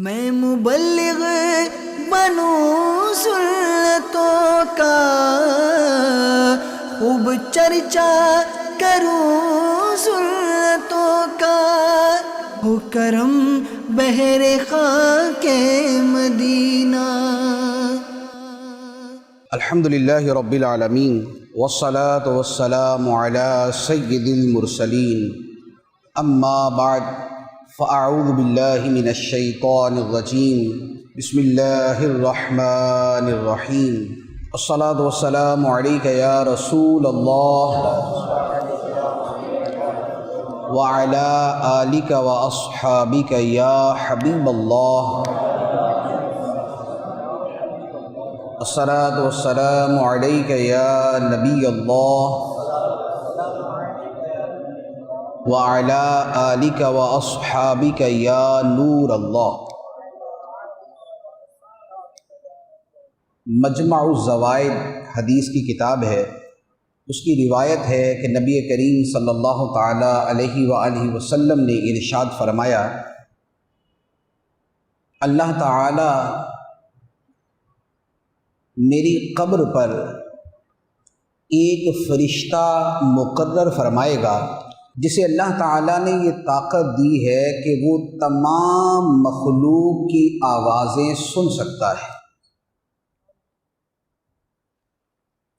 میں مبلغ بنوں سنتوں کا، خوب چرچا کروں سنتوں کا، ہو کرم بہر خاک مدینہ۔ الحمدللہ رب العالمین والصلاة والسلام علی سید المرسلین، اما بعد فاعوذ باللہ من الشیطان الرجیم، بسم اللہ الرحمن الرحیم، الصلاة والسلام علیک یا رسول اللہ وعلی آلک واصحابک یا حبیب اللہ، الصلاة والسلام علیک یا نبی اللہ وعلی آلک واصحابک یا نور اللہ۔ مجمع الزوائد حدیث کی کتاب ہے، اس کی روایت ہے کہ نبی کریم صلی اللہ تعالی علیہ وآلہ وسلم نے ارشاد فرمایا، اللہ تعالی میری قبر پر ایک فرشتہ مقرر فرمائے گا جسے اللہ تعالیٰ نے یہ طاقت دی ہے کہ وہ تمام مخلوق کی آوازیں سن سکتا ہے۔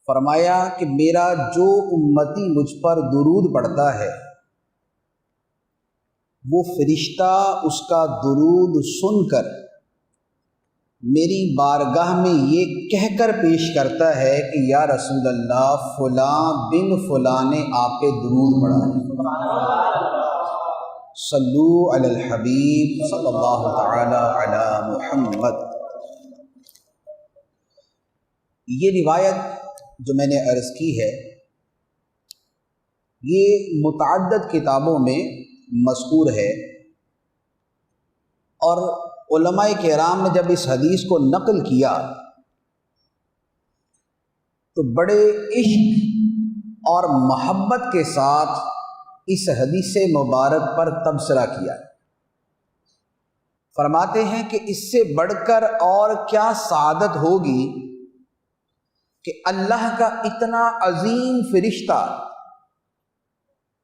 فرمایا کہ میرا جو امتی مجھ پر درود پڑھتا ہے وہ فرشتہ اس کا درود سن کر میری بارگاہ میں یہ کہہ کر پیش کرتا ہے کہ یا رسول اللہ فلاں بن فلاں نے آپ پہ درود پڑھا ہے، صلو علی الحبیب صلی اللہ تعالی علی محمد۔ یہ روایت جو میں نے عرض کی ہے یہ متعدد کتابوں میں مذکور ہے، اور علماء کرام نے جب اس حدیث کو نقل کیا تو بڑے عشق اور محبت کے ساتھ اس حدیث مبارک پر تبصرہ کیا۔ فرماتے ہیں کہ اس سے بڑھ کر اور کیا سعادت ہوگی کہ اللہ کا اتنا عظیم فرشتہ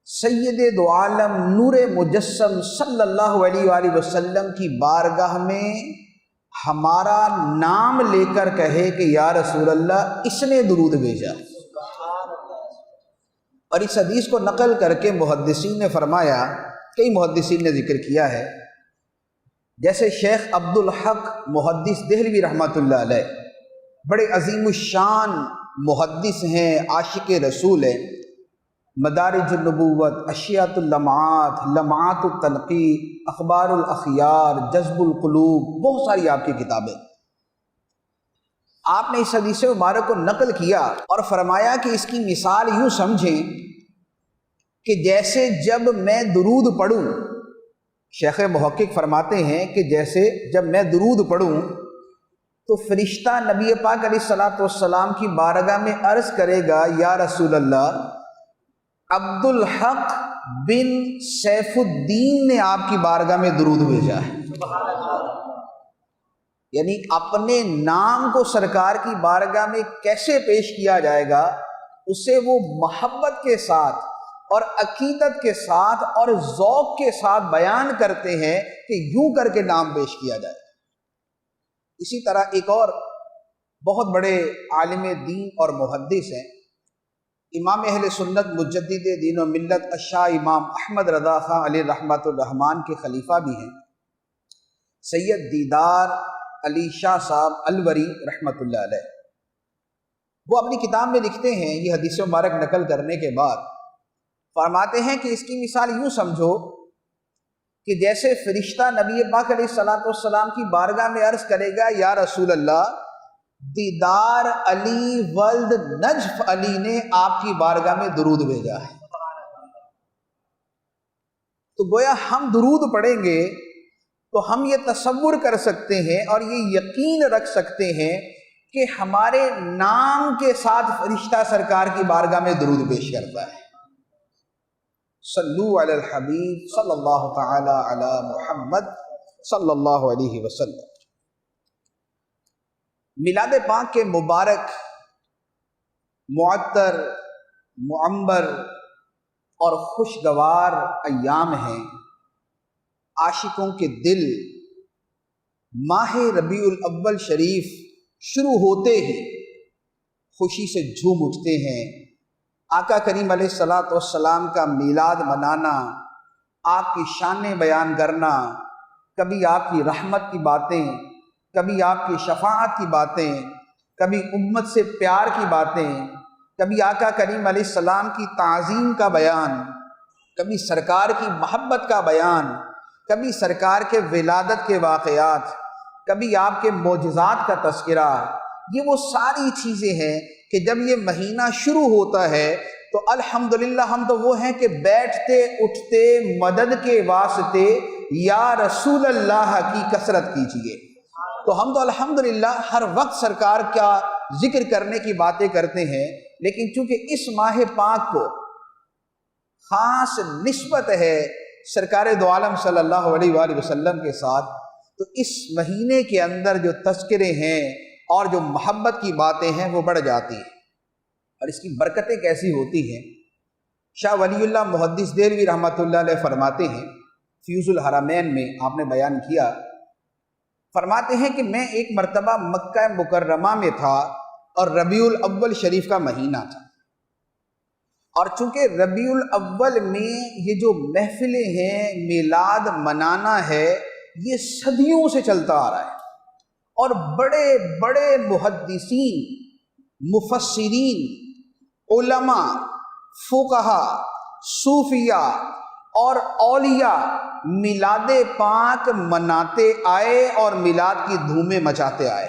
سید دو عالم نور مجسم صلی اللہ علیہ وآلہ وسلم کی بارگاہ میں ہمارا نام لے کر کہے کہ یا رسول اللہ اس نے درود بھیجا۔ اور اس حدیث کو نقل کر کے محدثین نے فرمایا، کئی محدثین نے ذکر کیا ہے، جیسے شیخ عبد الحق محدث دہلوی رحمۃ اللہ علیہ، بڑے عظیم الشان محدث ہیں، عاشق رسول ہیں، مدارج النبوت، اشیاۃ اللمعات، لمعات التنقیح، اخبار الاخیار، جذب القلوب، بہت ساری آپ کی کتابیں۔ آپ نے اس حدیث مبارک کو نقل کیا اور فرمایا کہ اس کی مثال یوں سمجھیں کہ جیسے جب میں درود پڑھوں، شیخ محقق فرماتے ہیں کہ جیسے جب میں درود پڑھوں تو فرشتہ نبی پاک علیہ الصلوۃ والسلام کی بارگاہ میں عرض کرے گا یا رسول اللہ عبد الحق بن سیف الدین نے آپ کی بارگاہ میں درود بھیجا ہے۔ یعنی اپنے نام کو سرکار کی بارگاہ میں کیسے پیش کیا جائے گا، اسے وہ محبت کے ساتھ اور عقیدت کے ساتھ اور ذوق کے ساتھ بیان کرتے ہیں کہ یوں کر کے نام پیش کیا جائے۔ اسی طرح ایک اور بہت بڑے عالم دین اور محدث ہیں، امام اہل سنت مجدد دین و ملت الشاہ امام احمد رضا خان علیہ رحمۃ الرحمان کے خلیفہ بھی ہیں، سید دیدار علی شاہ صاحب الوری رحمۃ اللہ علیہ۔ وہ اپنی کتاب میں لکھتے ہیں، یہ حدیث مبارک نقل کرنے کے بعد فرماتے ہیں کہ اس کی مثال یوں سمجھو کہ جیسے فرشتہ نبی پاک علیہ الصلوۃ والسلام کی بارگاہ میں عرض کرے گا یا رسول اللہ دیدار علی ولد نجف علی نے آپ کی بارگاہ میں درود بھیجا ہے، تو گویا ہم درود پڑھیں گے تو ہم یہ تصور کر سکتے ہیں اور یہ یقین رکھ سکتے ہیں کہ ہمارے نام کے ساتھ فرشتہ سرکار کی بارگاہ میں درود پیش کرتا ہے۔ صلو علی الحبیب صلی اللہ تعالی علی محمد صلی اللہ علیہ وسلم۔ میلاد پاک کے مبارک، معطر، معمر اور خوشگوار ایام ہیں۔ عاشقوں کے دل ماہ ربیع الاول شریف شروع ہوتے ہی خوشی سے جھوم اٹھتے ہیں۔ آقا کریم علیہ الصلاۃ والسلام کا میلاد منانا، آپ کی شانیں بیان کرنا، کبھی آپ کی رحمت کی باتیں، کبھی آپ کی شفاعت کی باتیں، کبھی امت سے پیار کی باتیں، کبھی آقا کریم علیہ السلام کی تعظیم کا بیان، کبھی سرکار کی محبت کا بیان، کبھی سرکار کے ولادت کے واقعات، کبھی آپ کے معجزات کا تذکرہ۔ یہ وہ ساری چیزیں ہیں کہ جب یہ مہینہ شروع ہوتا ہے تو الحمدللہ ہم تو وہ ہیں کہ بیٹھتے اٹھتے مدد کے واسطے یا رسول اللہ کی کثرت کیجیے۔ تو ہم تو الحمدللہ ہر وقت سرکار کا ذکر کرنے کی باتیں کرتے ہیں، لیکن چونکہ اس ماہ پاک کو خاص نسبت ہے سرکار دو عالم صلی اللہ علیہ وآلہ وسلم کے ساتھ، تو اس مہینے کے اندر جو تذکرے ہیں اور جو محبت کی باتیں ہیں وہ بڑھ جاتی ہیں۔ اور اس کی برکتیں کیسی ہوتی ہیں؟ شاہ ولی اللہ محدث دہلوی رحمۃ اللہ علیہ فرماتے ہیں، فیوز الحرمین میں آپ نے بیان کیا، فرماتے ہیں کہ میں ایک مرتبہ مکہ مکرمہ میں تھا اور ربیع الاول شریف کا مہینہ تھا، اور چونکہ ربیع الاول میں یہ جو محفلیں ہیں، میلاد منانا ہے، یہ صدیوں سے چلتا آ رہا ہے، اور بڑے بڑے محدثین، مفسرین، علماء، فقہا، صوفیہ اور اولیاء میلاد پاک مناتے آئے اور میلاد کی دھومیں مچاتے آئے۔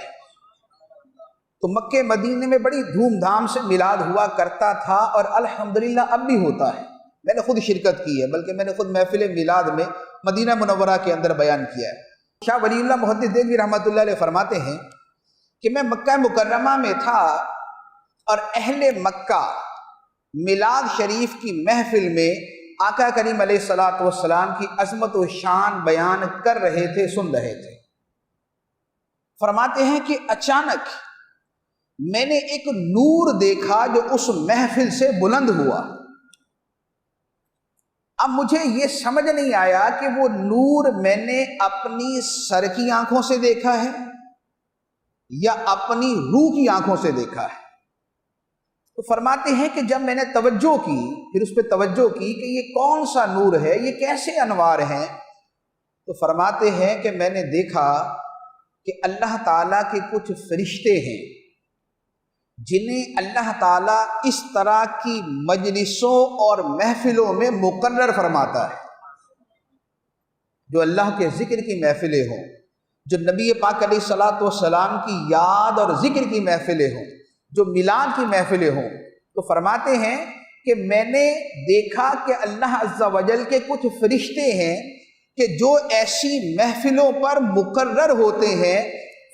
تو مکہ مدینے میں بڑی دھوم دھام سے میلاد ہوا کرتا تھا، اور الحمدللہ اب بھی ہوتا ہے۔ میں نے خود شرکت کی ہے، بلکہ میں نے خود محفل میلاد میں مدینہ منورہ کے اندر بیان کیا ہے۔ شاہ ولی اللہ محدث دہلوی رحمۃ اللہ علیہ فرماتے ہیں کہ میں مکہ مکرمہ میں تھا اور اہل مکہ میلاد شریف کی محفل میں آقا کریم علیہ الصلاۃ والسلام کی عظمت و شان بیان کر رہے تھے، سن رہے تھے۔ فرماتے ہیں کہ اچانک میں نے ایک نور دیکھا جو اس محفل سے بلند ہوا۔ اب مجھے یہ سمجھ نہیں آیا کہ وہ نور میں نے اپنی سر کی آنکھوں سے دیکھا ہے یا اپنی روح کی آنکھوں سے دیکھا ہے۔ تو فرماتے ہیں کہ جب میں نے توجہ کی، پھر اس پہ توجہ کی کہ یہ کون سا نور ہے، یہ کیسے انوار ہیں، تو فرماتے ہیں کہ میں نے دیکھا کہ اللہ تعالیٰ کے کچھ فرشتے ہیں جنہیں اللہ تعالیٰ اس طرح کی مجلسوں اور محفلوں میں مقرر فرماتا ہے، جو اللہ کے ذکر کی محفلیں ہوں، جو نبی پاک علیہ الصلاۃ والسلام کی یاد اور ذکر کی محفلیں ہوں، جو میلاد کی محفلیں ہوں۔ تو فرماتے ہیں کہ میں نے دیکھا کہ اللہ عز و جل کے کچھ فرشتے ہیں کہ جو ایسی محفلوں پر مقرر ہوتے ہیں،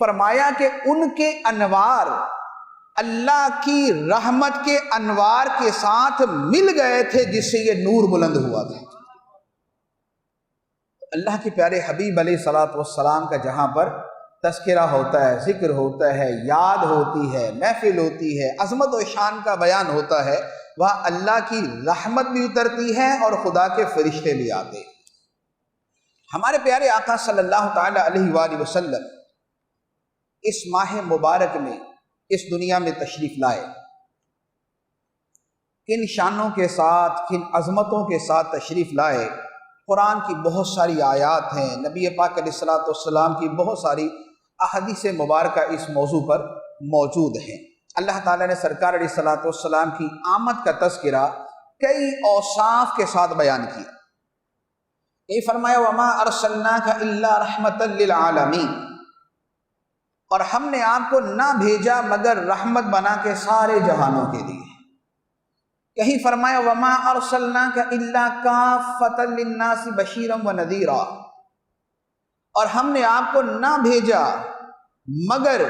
فرمایا کہ ان کے انوار اللہ کی رحمت کے انوار کے ساتھ مل گئے تھے جس سے یہ نور بلند ہوا تھا۔ اللہ کے پیارے حبیب علیہ الصلاۃ والسلام کا جہاں پر تذکرہ ہوتا ہے، ذکر ہوتا ہے، یاد ہوتی ہے، محفل ہوتی ہے، عظمت و شان کا بیان ہوتا ہے، وہاں اللہ کی رحمت بھی اترتی ہے اور خدا کے فرشتے بھی آتے ہیں۔ ہمارے پیارے آقا صلی اللہ تعالی علیہ وآلہ وسلم اس ماہ مبارک میں اس دنیا میں تشریف لائے، کن شانوں کے ساتھ، کن عظمتوں کے ساتھ تشریف لائے۔ قرآن کی بہت ساری آیات ہیں، نبی پاک علیہ الصلاۃ والسلام کی بہت ساری احادیث مبارکہ اس موضوع پر موجود ہیں۔ اللہ تعالیٰ نے سرکار علیہ الصلاۃ والسلام کی آمد کا تذکرہ کئی اوصاف کے ساتھ بیان کیا۔ یہ فرمایا وَمَا أَرْسَلْنَاكَ إِلَّا رَحْمَةً لِّلْعَالَمِينَ، اور ہم نے آپ کو نہ بھیجا مگر رحمت بنا کے سارے جہانوں کے لیے۔ کہیں فرمایا وَمَا أَرْسَلْنَاكَ إِلَّا كَافَّةً لِلنَّاسِ بَشِيرًا وَنَذِيرًا، اور ہم نے آپ کو نہ بھیجا مگر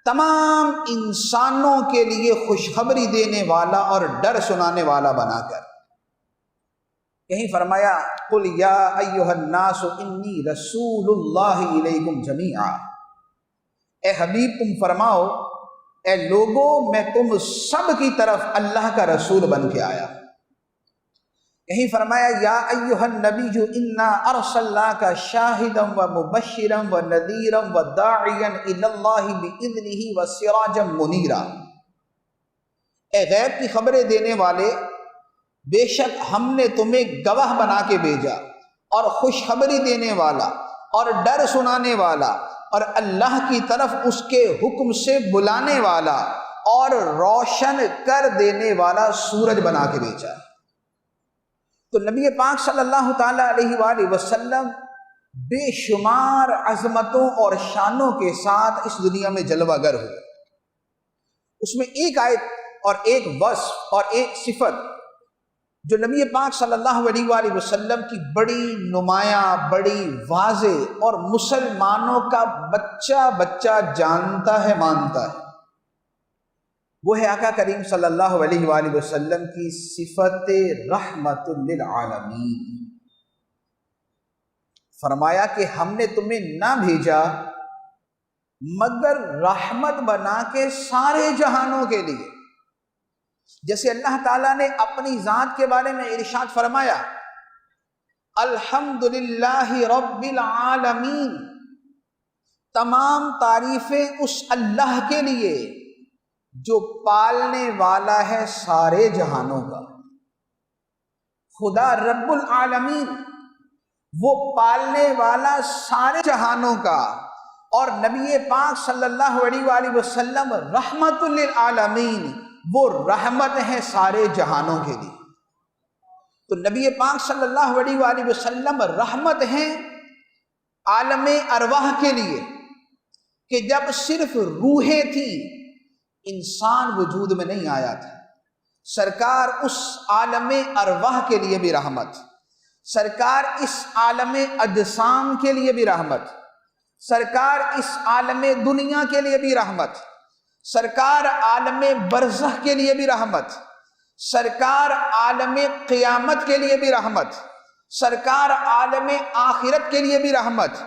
تمام انسانوں کے لیے خوشخبری دینے والا اور ڈر سنانے والا بنا کر۔ کہیں فرمایا قل یا ایھا الناس انی رسول اللہ الیکم جمیعا، اے حبیب تم فرماؤ اے لوگو میں تم سب کی طرف اللہ کا رسول بن کے آیا۔ کہیں فرمایا یا ایھا النبی انا ارسلناک شاہدا ومبشرا ونذیرا وداعیا الی اللہ باذنہ وسراجا منیرا، اے غیب کی خبریں دینے والے، بے شک ہم نے تمہیں گواہ بنا کے بھیجا اور خوشخبری دینے والا اور ڈر سنانے والا اور اللہ کی طرف اس کے حکم سے بلانے والا اور روشن کر دینے والا سورج بنا کے بھیجا۔ تو نبی پاک صلی اللہ تعالی علیہ وآلہ وسلم بے شمار عظمتوں اور شانوں کے ساتھ اس دنیا میں جلوہ گر ہوئے۔ اس میں ایک آیت اور ایک وصف اور ایک صفت جو نبی پاک صلی اللہ علیہ وآلہ وسلم کی بڑی نمایاں، بڑی واضح اور مسلمانوں کا بچہ بچہ جانتا ہے، مانتا ہے، وہ ہے آقا کریم صلی اللہ علیہ وآلہ وسلم کی صفت رحمت للعالمین۔ فرمایا کہ ہم نے تمہیں نہ بھیجا مگر رحمت بنا کے سارے جہانوں کے لیے۔ جیسے اللہ تعالیٰ نے اپنی ذات کے بارے میں ارشاد فرمایا الحمدللہ رب العالمین، تمام تعریفیں اس اللہ کے لیے جو پالنے والا ہے سارے جہانوں کا۔ خدا رب العالمین وہ پالنے والا سارے جہانوں کا، اور نبی پاک صلی اللہ علیہ وآلہ وسلم رحمت للعالمین، وہ رحمت ہے سارے جہانوں کے لیے۔ تو نبی پاک صلی اللہ علیہ وآلہ وسلم رحمت ہیں عالم ارواح کے لیے، کہ جب صرف روحیں تھیں انسان وجود میں نہیں آیا تھا، سرکار اس عالم ارواح کے لیے بھی رحمت، سرکار اس عالم اجسام کے لیے بھی رحمت، سرکار اس عالم دنیا کے لیے بھی رحمت، سرکار عالم برزخ کے لیے بھی رحمت، سرکار عالم قیامت کے لیے بھی رحمت، سرکار عالم آخرت کے لیے بھی رحمت،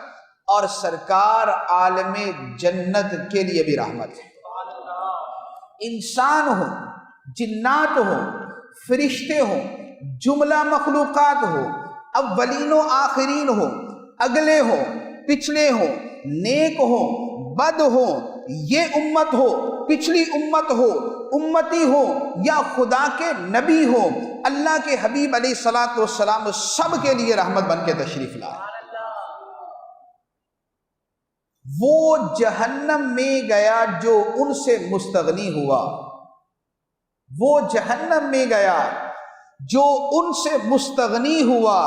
اور سرکار عالم جنت کے لیے بھی رحمت۔ انسان ہو، جنات ہو، فرشتے ہو، جملہ مخلوقات ہو، اولین و آخرین ہو، اگلے ہو، پچھلے ہو، نیک ہو، بد ہو، یہ امت ہو، پچھلی امت ہو، امتی ہو، یا خدا کے نبی ہو، اللہ کے حبیب علیہ الصلوۃ والسلام سب کے لیے رحمت بن کے تشریف لائے۔ وہ جہنم میں گیا جو ان سے مستغنی ہوا، وہ جہنم میں گیا جو ان سے مستغنی ہوا،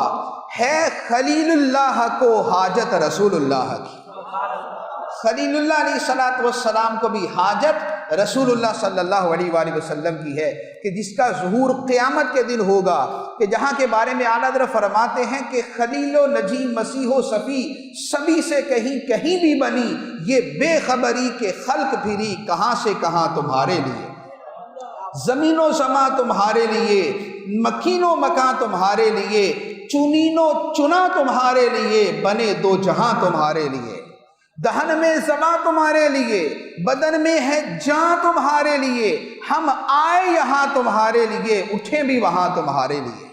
ہے خلیل اللہ کو حاجت رسول اللہ کی۔ خلیل اللہ علیہ السلام کو بھی حاجت رسول اللہ صلی اللہ علیہ وآلہ وسلم کی ہے، کہ جس کا ظہور قیامت کے دن ہوگا، کہ جہاں کے بارے میں اعلیٰ حضرت فرماتے ہیں کہ خلیل و نجی مسیح و صفی سبھی سے کہیں بھی بنی، یہ بے خبری کے خلق پھری کہاں سے کہاں تمہارے لیے، زمین و سما تمہارے لیے، مکین و مکان تمہارے لیے، چنین و چنا تمہارے لیے، بنے دو جہاں تمہارے لیے، دہن میں زباں تمہارے لیے، بدن میں ہے جاں تمہارے لیے، ہم آئے یہاں تمہارے لیے، اٹھے بھی وہاں تمہارے لیے۔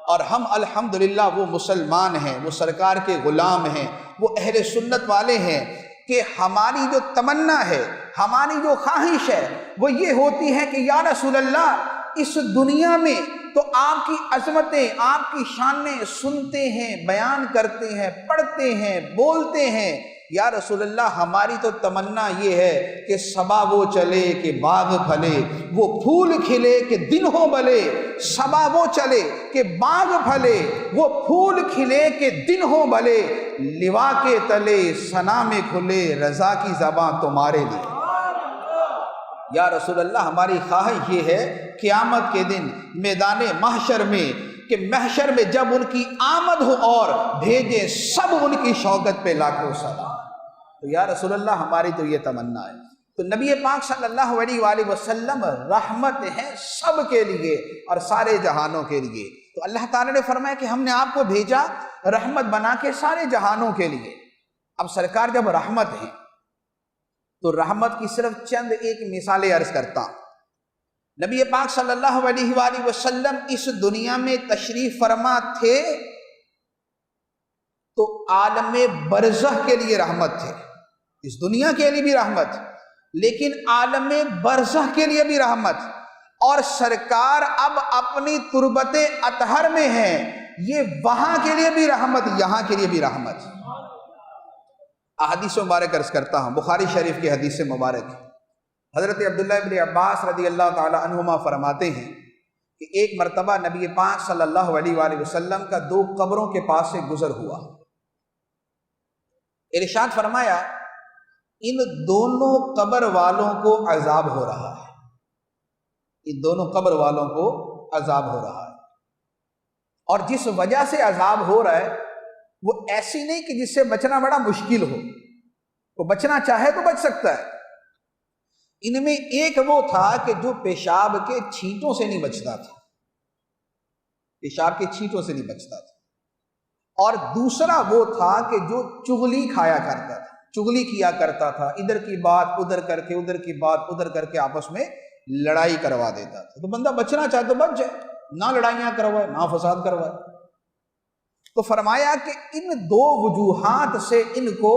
اور ہم الحمدللہ وہ مسلمان ہیں، وہ سرکار کے غلام ہیں، وہ اہل سنت والے ہیں، کہ ہماری جو تمنا ہے، ہماری جو خواہش ہے وہ یہ ہوتی ہے کہ یا رسول اللہ اس دنیا میں تو آپ کی عظمتیں، آپ کی شانیں سنتے ہیں، بیان کرتے ہیں، پڑھتے ہیں، بولتے ہیں، یا رسول اللہ ہماری تو تمنا یہ ہے کہ صبا وہ چلے کہ باغ پھلے، وہ پھول کھلے کہ دن ہو بھلے، صبا وہ چلے کہ باغ پھلے، وہ پھول کھلے کہ دن ہو بھلے، لوا کے تلے ثنا میں کھلے، رضا کی زباں تمہارے لیے۔ یا رسول اللہ ہماری خواہش یہ ہے قیامت کے دن میدان محشر میں، کہ محشر میں جب ان کی آمد ہو اور بھیجے سب ان کی شوکت پہ لاکھوں سلام۔ تو یا رسول اللہ ہماری تو یہ تمنا ہے۔ تو نبی پاک صلی اللہ علیہ وآلہ وسلم رحمت ہے سب کے لیے اور سارے جہانوں کے لیے۔ تو اللہ تعالیٰ نے فرمایا کہ ہم نے آپ کو بھیجا رحمت بنا کے سارے جہانوں کے لیے۔ اب سرکار جب رحمت ہیں تو رحمت کی صرف چند ایک مثالیں عرض کرتا ہوں۔ نبی پاک صلی اللہ علیہ وآلہ وسلم اس دنیا میں تشریف فرما تھے تو عالم برزخ کے لیے رحمت تھے، اس دنیا کے لیے بھی رحمت، لیکن عالم برزخ کے لیے بھی رحمت، اور سرکار اب اپنی تربت اطہر میں ہیں، یہ وہاں کے لیے بھی رحمت، یہاں کے لیے بھی رحمت۔ احادیث مبارک عرض کرتا ہوں، بخاری شریف کی حدیث مبارک، حضرت عبداللہ ابن عباس رضی اللہ تعالی عنہما فرماتے ہیں کہ ایک مرتبہ نبی پاک صلی اللہ علیہ وآلہ وسلم کا دو قبروں کے پاس سے گزر ہوا، ارشاد فرمایا ان دونوں قبر والوں کو عذاب ہو رہا ہے، ان دونوں قبر والوں کو عذاب ہو رہا ہے، اور جس وجہ سے عذاب ہو رہا ہے وہ ایسی نہیں کہ جس سے بچنا بڑا مشکل ہو، وہ بچنا چاہے تو بچ سکتا ہے۔ ان میں ایک وہ تھا کہ جو پیشاب کے چھینٹوں سے نہیں بچتا تھا، پیشاب کے چھینٹوں سے نہیں بچتا تھا، اور دوسرا وہ تھا کہ جو چغلی کھایا کرتا تھا، چغلی کیا کرتا تھا، ادھر کی بات ادھر کر کے، ادھر کی بات ادھر کر کے آپس میں لڑائی کروا دیتا تھا۔ تو بندہ بچنا چاہے تو بچ جائے، نہ لڑائیاں کروائے، نہ فساد کروائے۔ تو فرمایا کہ ان دو وجوہات سے ان کو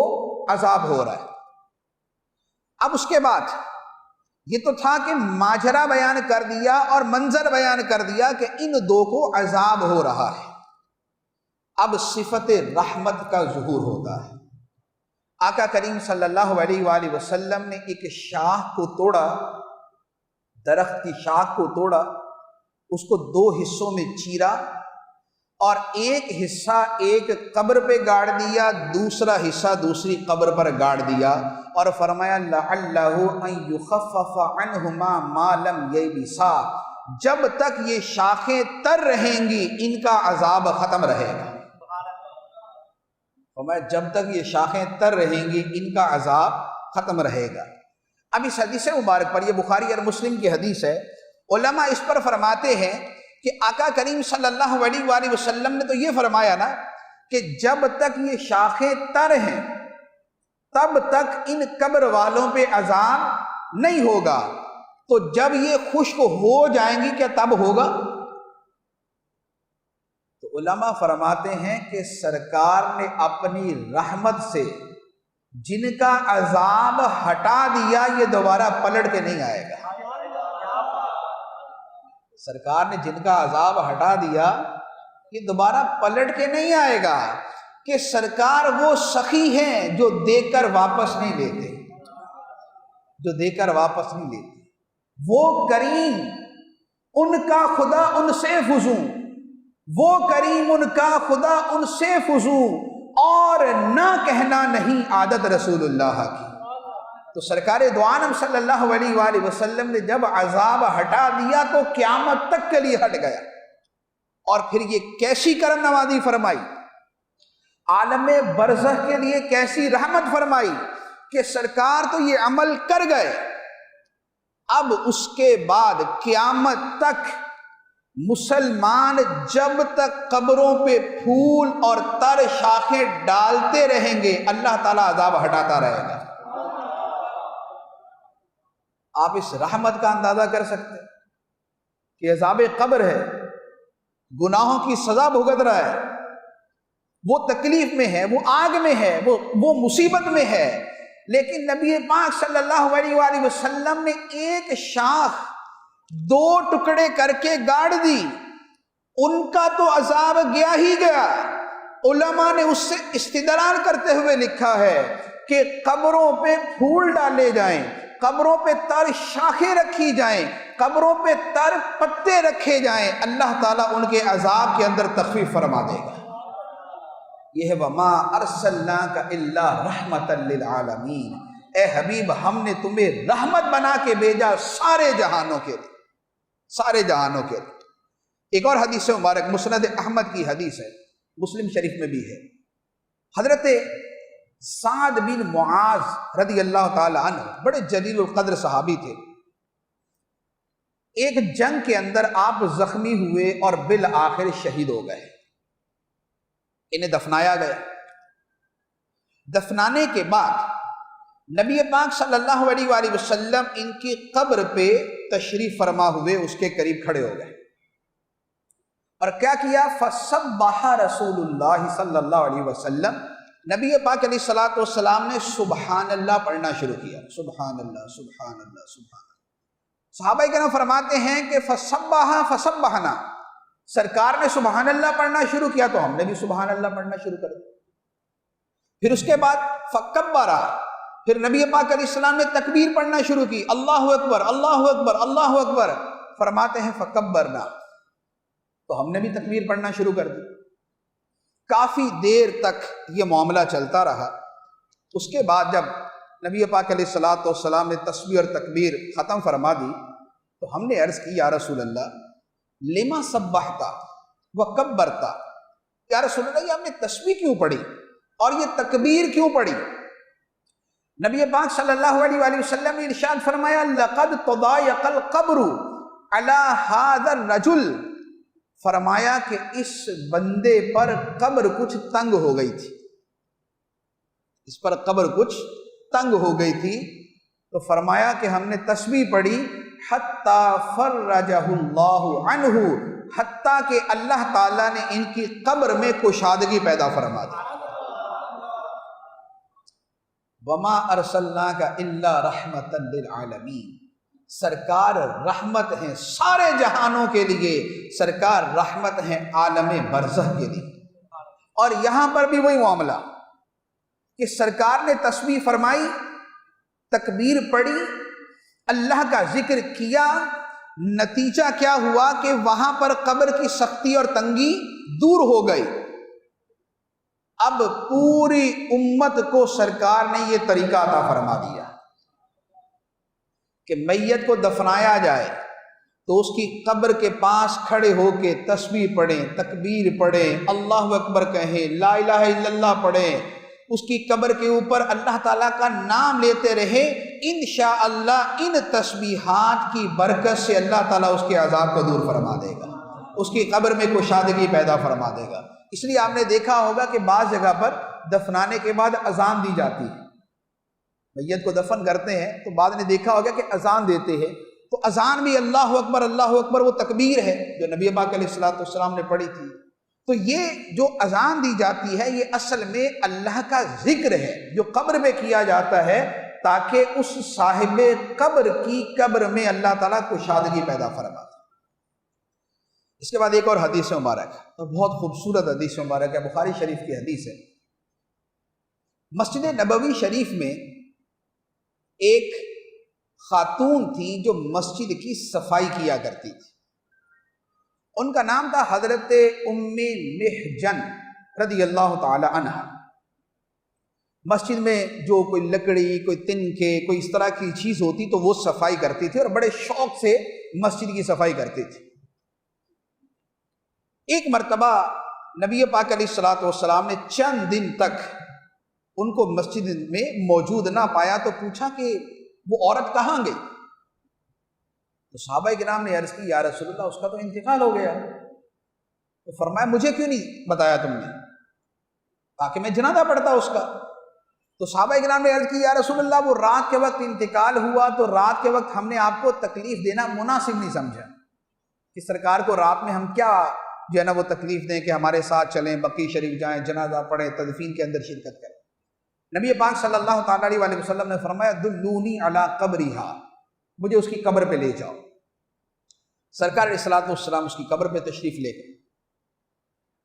عذاب ہو رہا ہے۔ اب اس کے بعد یہ تو تھا کہ ماجرا بیان کر دیا اور منظر بیان کر دیا کہ ان دو کو عذاب ہو رہا ہے، اب صفت رحمت کا ظہور ہوتا ہے۔ آقا کریم صلی اللہ علیہ وآلہ وسلم نے ایک شاخ کو توڑا، درخت کی شاخ کو توڑا، اس کو دو حصوں میں چیرا، اور ایک حصہ ایک قبر پہ گاڑ دیا، دوسرا حصہ دوسری قبر پر گاڑ دیا، اور فرمایا لعلہ ان یخفف عنہما ما لم یبسا، جب تک یہ شاخیں تر رہیں گی ان کا عذاب ختم رہے گا۔ فرمایا جب تک یہ شاخیں تر رہیں گی ان کا عذاب ختم رہے گا۔ اب اس حدیث مبارک پر، یہ بخاری اور مسلم کی حدیث ہے، علماء اس پر فرماتے ہیں کہ آقا کریم صلی اللہ علیہ وآلہ وسلم نے تو یہ فرمایا نا کہ جب تک یہ شاخیں تر ہیں تب تک ان قبر والوں پہ عذاب نہیں ہوگا، تو جب یہ خشک ہو جائیں گی کیا تب ہوگا؟ تو علماء فرماتے ہیں کہ سرکار نے اپنی رحمت سے جن کا عذاب ہٹا دیا یہ دوبارہ پلٹ کے نہیں آئے گا۔ سرکار نے جن کا عذاب ہٹا دیا یہ دوبارہ پلٹ کے نہیں آئے گا، کہ سرکار وہ سخی ہیں جو دے کر واپس نہیں لیتے، جو دے کر واپس نہیں لیتے، وہ کریم ان کا خدا ان سے فزوں، وہ کریم ان کا خدا ان سے فزوں، اور نہ کہنا نہیں عادت رسول اللہ کی۔ تو سرکار دو عالم صلی اللہ علیہ وآلہ وسلم نے جب عذاب ہٹا دیا تو قیامت تک کے لیے ہٹ گیا، اور پھر یہ کیسی کرم نوازی فرمائی، عالم برزخ کے لیے کیسی رحمت فرمائی کہ سرکار تو یہ عمل کر گئے، اب اس کے بعد قیامت تک مسلمان جب تک قبروں پہ پھول اور تر شاخیں ڈالتے رہیں گے اللہ تعالیٰ عذاب ہٹاتا رہے گا۔ آپ اس رحمت کا اندازہ کر سکتے ہیں کہ عذاب قبر ہے، گناہوں کی سزا بھگت رہا ہے، وہ تکلیف میں ہے، وہ آگ میں ہے، وہ مصیبت میں ہے، لیکن نبی پاک صلی اللہ علیہ وآلہ وسلم نے ایک شاخ دو ٹکڑے کر کے گاڑ دی، ان کا تو عذاب گیا ہی گیا۔ علماء نے اس سے استدلال کرتے ہوئے لکھا ہے کہ قبروں پہ پھول ڈالے جائیں، قبروں پہ تر شاخیں رکھی جائیں، قبروں پہ تر پتے رکھے جائیں، اللہ تعالیٰ ان کے عذاب کے اندر تخفیف فرما دے گا۔ یہ ہے وَمَا أَرْسَلْنَاكَ إِلَّا رَحْمَةً لِّلْعَالَمِينَ، اے حبیب ہم نے تمہیں رحمت بنا کے بھیجا سارے جہانوں کے لیے، سارے جہانوں کے لیے۔ ایک اور حدیث مبارک مسند احمد کی حدیث ہے، مسلم شریف میں بھی ہے، حضرت سعد بن معاذ رضی اللہ تعالی عنہ بڑے جلیل القدر صحابی تھے، ایک جنگ کے اندر آپ زخمی ہوئے اور بالآخر شہید ہو گئے، انہیں دفنایا گیا۔ دفنانے کے بعد نبی پاک صلی اللہ علیہ وآلہ وسلم ان کی قبر پہ تشریف فرما ہوئے اس کے قریب کھڑے ہو گئے اور کیا کیا؟ فسبح رسول اللہ صلی اللہ علیہ وسلم، نبی پاک علیہ الصلوۃ والسلام نے سبحان اللہ پڑھنا شروع کیا، سبحان اللہ سبحان اللہ سبحان اللہ۔ صحابہ کرام فرماتے ہیں کہ فسبح فسبحنا، سرکار نے سبحان اللہ پڑھنا شروع کیا تو ہم نے بھی سبحان اللہ پڑھنا شروع کر دیا۔ پھر اس کے بعد فکبرا، پھر نبی پاک علیہ السلام نے تکبیر پڑھنا شروع کی، اللہ اکبر اللہ اکبر اللہ اکبر، فرماتے ہیں فکبرنا، تو ہم نے بھی تکبیر پڑھنا شروع کر دی۔ کافی دیر تک یہ معاملہ چلتا رہا۔ اس کے بعد جب نبی پاک علیہ الصلوۃ والسلام نے تسبیح اور تکبیر ختم فرما دی تو ہم نے عرض کی یا رسول اللہ لما سبحتا وکبرتا، یا رسول اللہ یہ ہم نے تسبیح کیوں پڑھی اور یہ تکبیر کیوں پڑھی؟ نبی پاک صلی اللہ علیہ وآلہ وسلم نے ارشاد فرمایا لقد تضایق القبر علی ھذا الرجل، فرمایا کہ اس بندے پر قبر کچھ تنگ ہو گئی تھی، اس پر قبر کچھ تنگ ہو گئی تھی، تو فرمایا کہ ہم نے تسبیح پڑھی حتی فرجہ اللہ عنہ، حتیٰ کہ اللہ تعالیٰ نے ان کی قبر میں کشادگی پیدا فرما دی۔ وما ارسلناک الا رحمتا للعالمین، سرکار رحمت ہیں سارے جہانوں کے لیے، سرکار رحمت ہیں عالم برزخ کے لیے۔ اور یہاں پر بھی وہی معاملہ کہ سرکار نے تسبیح فرمائی، تکبیر پڑھی، اللہ کا ذکر کیا، نتیجہ کیا ہوا کہ وہاں پر قبر کی سختی اور تنگی دور ہو گئی۔ اب پوری امت کو سرکار نے یہ طریقہ عطا فرما دیا کہ میت کو دفنایا جائے تو اس کی قبر کے پاس کھڑے ہو کے تسبیح پڑھیں، تکبیر پڑھیں، اللہ اکبر کہیں، لا الہ الا اللہ پڑھیں، اس کی قبر کے اوپر اللہ تعالیٰ کا نام لیتے رہے، انشاءاللہ ان تسبیحات کی برکت سے اللہ تعالیٰ اس کے عذاب کو دور فرما دے گا، اس کی قبر میں کشادگی پیدا فرما دے گا۔ اس لیے آپ نے دیکھا ہوگا کہ بعض جگہ پر دفنانے کے بعد اذان دی جاتی ہے، میت کو دفن کرتے ہیں تو بعد نے دیکھا ہوگا کہ اذان دیتے ہیں، تو اذان بھی اللہ اکبر وہ تکبیر ہے جو نبی پاک علیہ الصلوۃ والسلام نے پڑھی تھی۔ تو یہ جو اذان دی جاتی ہے یہ اصل میں اللہ کا ذکر ہے جو قبر میں کیا جاتا ہے تاکہ اس صاحب قبر کی قبر میں اللہ تعالیٰ کشادگی پیدا فرمائے۔ اس کے بعد ایک اور حدیث مبارک ہے، بہت خوبصورت حدیث مبارک ہے، بخاری شریف کی حدیث ہے۔ مسجد نبوی شریف میں ایک خاتون تھی جو مسجد کی صفائی کیا کرتی تھی، ان کا نام تھا حضرت ام محجن رضی اللہ تعالی عنہ۔ مسجد میں جو کوئی لکڑی، کوئی تنکے، کوئی اس طرح کی چیز ہوتی تو وہ صفائی کرتی تھی اور بڑے شوق سے مسجد کی صفائی کرتی تھی۔ ایک مرتبہ نبی پاک علیہ الصلوۃ والسلام نے چند دن تک ان کو مسجد میں موجود نہ پایا تو پوچھا کہ وہ عورت کہاں گئی؟ تو صحابہ کرام نے عرض کی یا رسول اللہ اس کا تو انتقال ہو گیا۔ تو فرمایا مجھے کیوں نہیں بتایا تم نے تاکہ میں جنازہ پڑھتا اس کا؟ تو صحابہ کرام نے عرض کی یا رسول اللہ وہ رات کے وقت انتقال ہوا تو رات کے وقت ہم نے آپ کو تکلیف دینا مناسب نہیں سمجھا کہ سرکار کو رات میں ہم کیا جو ہے نا وہ تکلیف دیں کہ ہمارے ساتھ چلیں، بقیع شریف جائیں، جنازہ پڑھیں، تدفین کے اندر شرکت کریں۔ نبی پاک صلی اللہ تعالیٰ علیہ وسلم نے فرمایا دلونی علی قبرہا، مجھے اس کی قبر پہ لے جاؤ۔ سرکار علیہ الصلوۃ والسلام اس کی قبر پہ تشریف لے گئے۔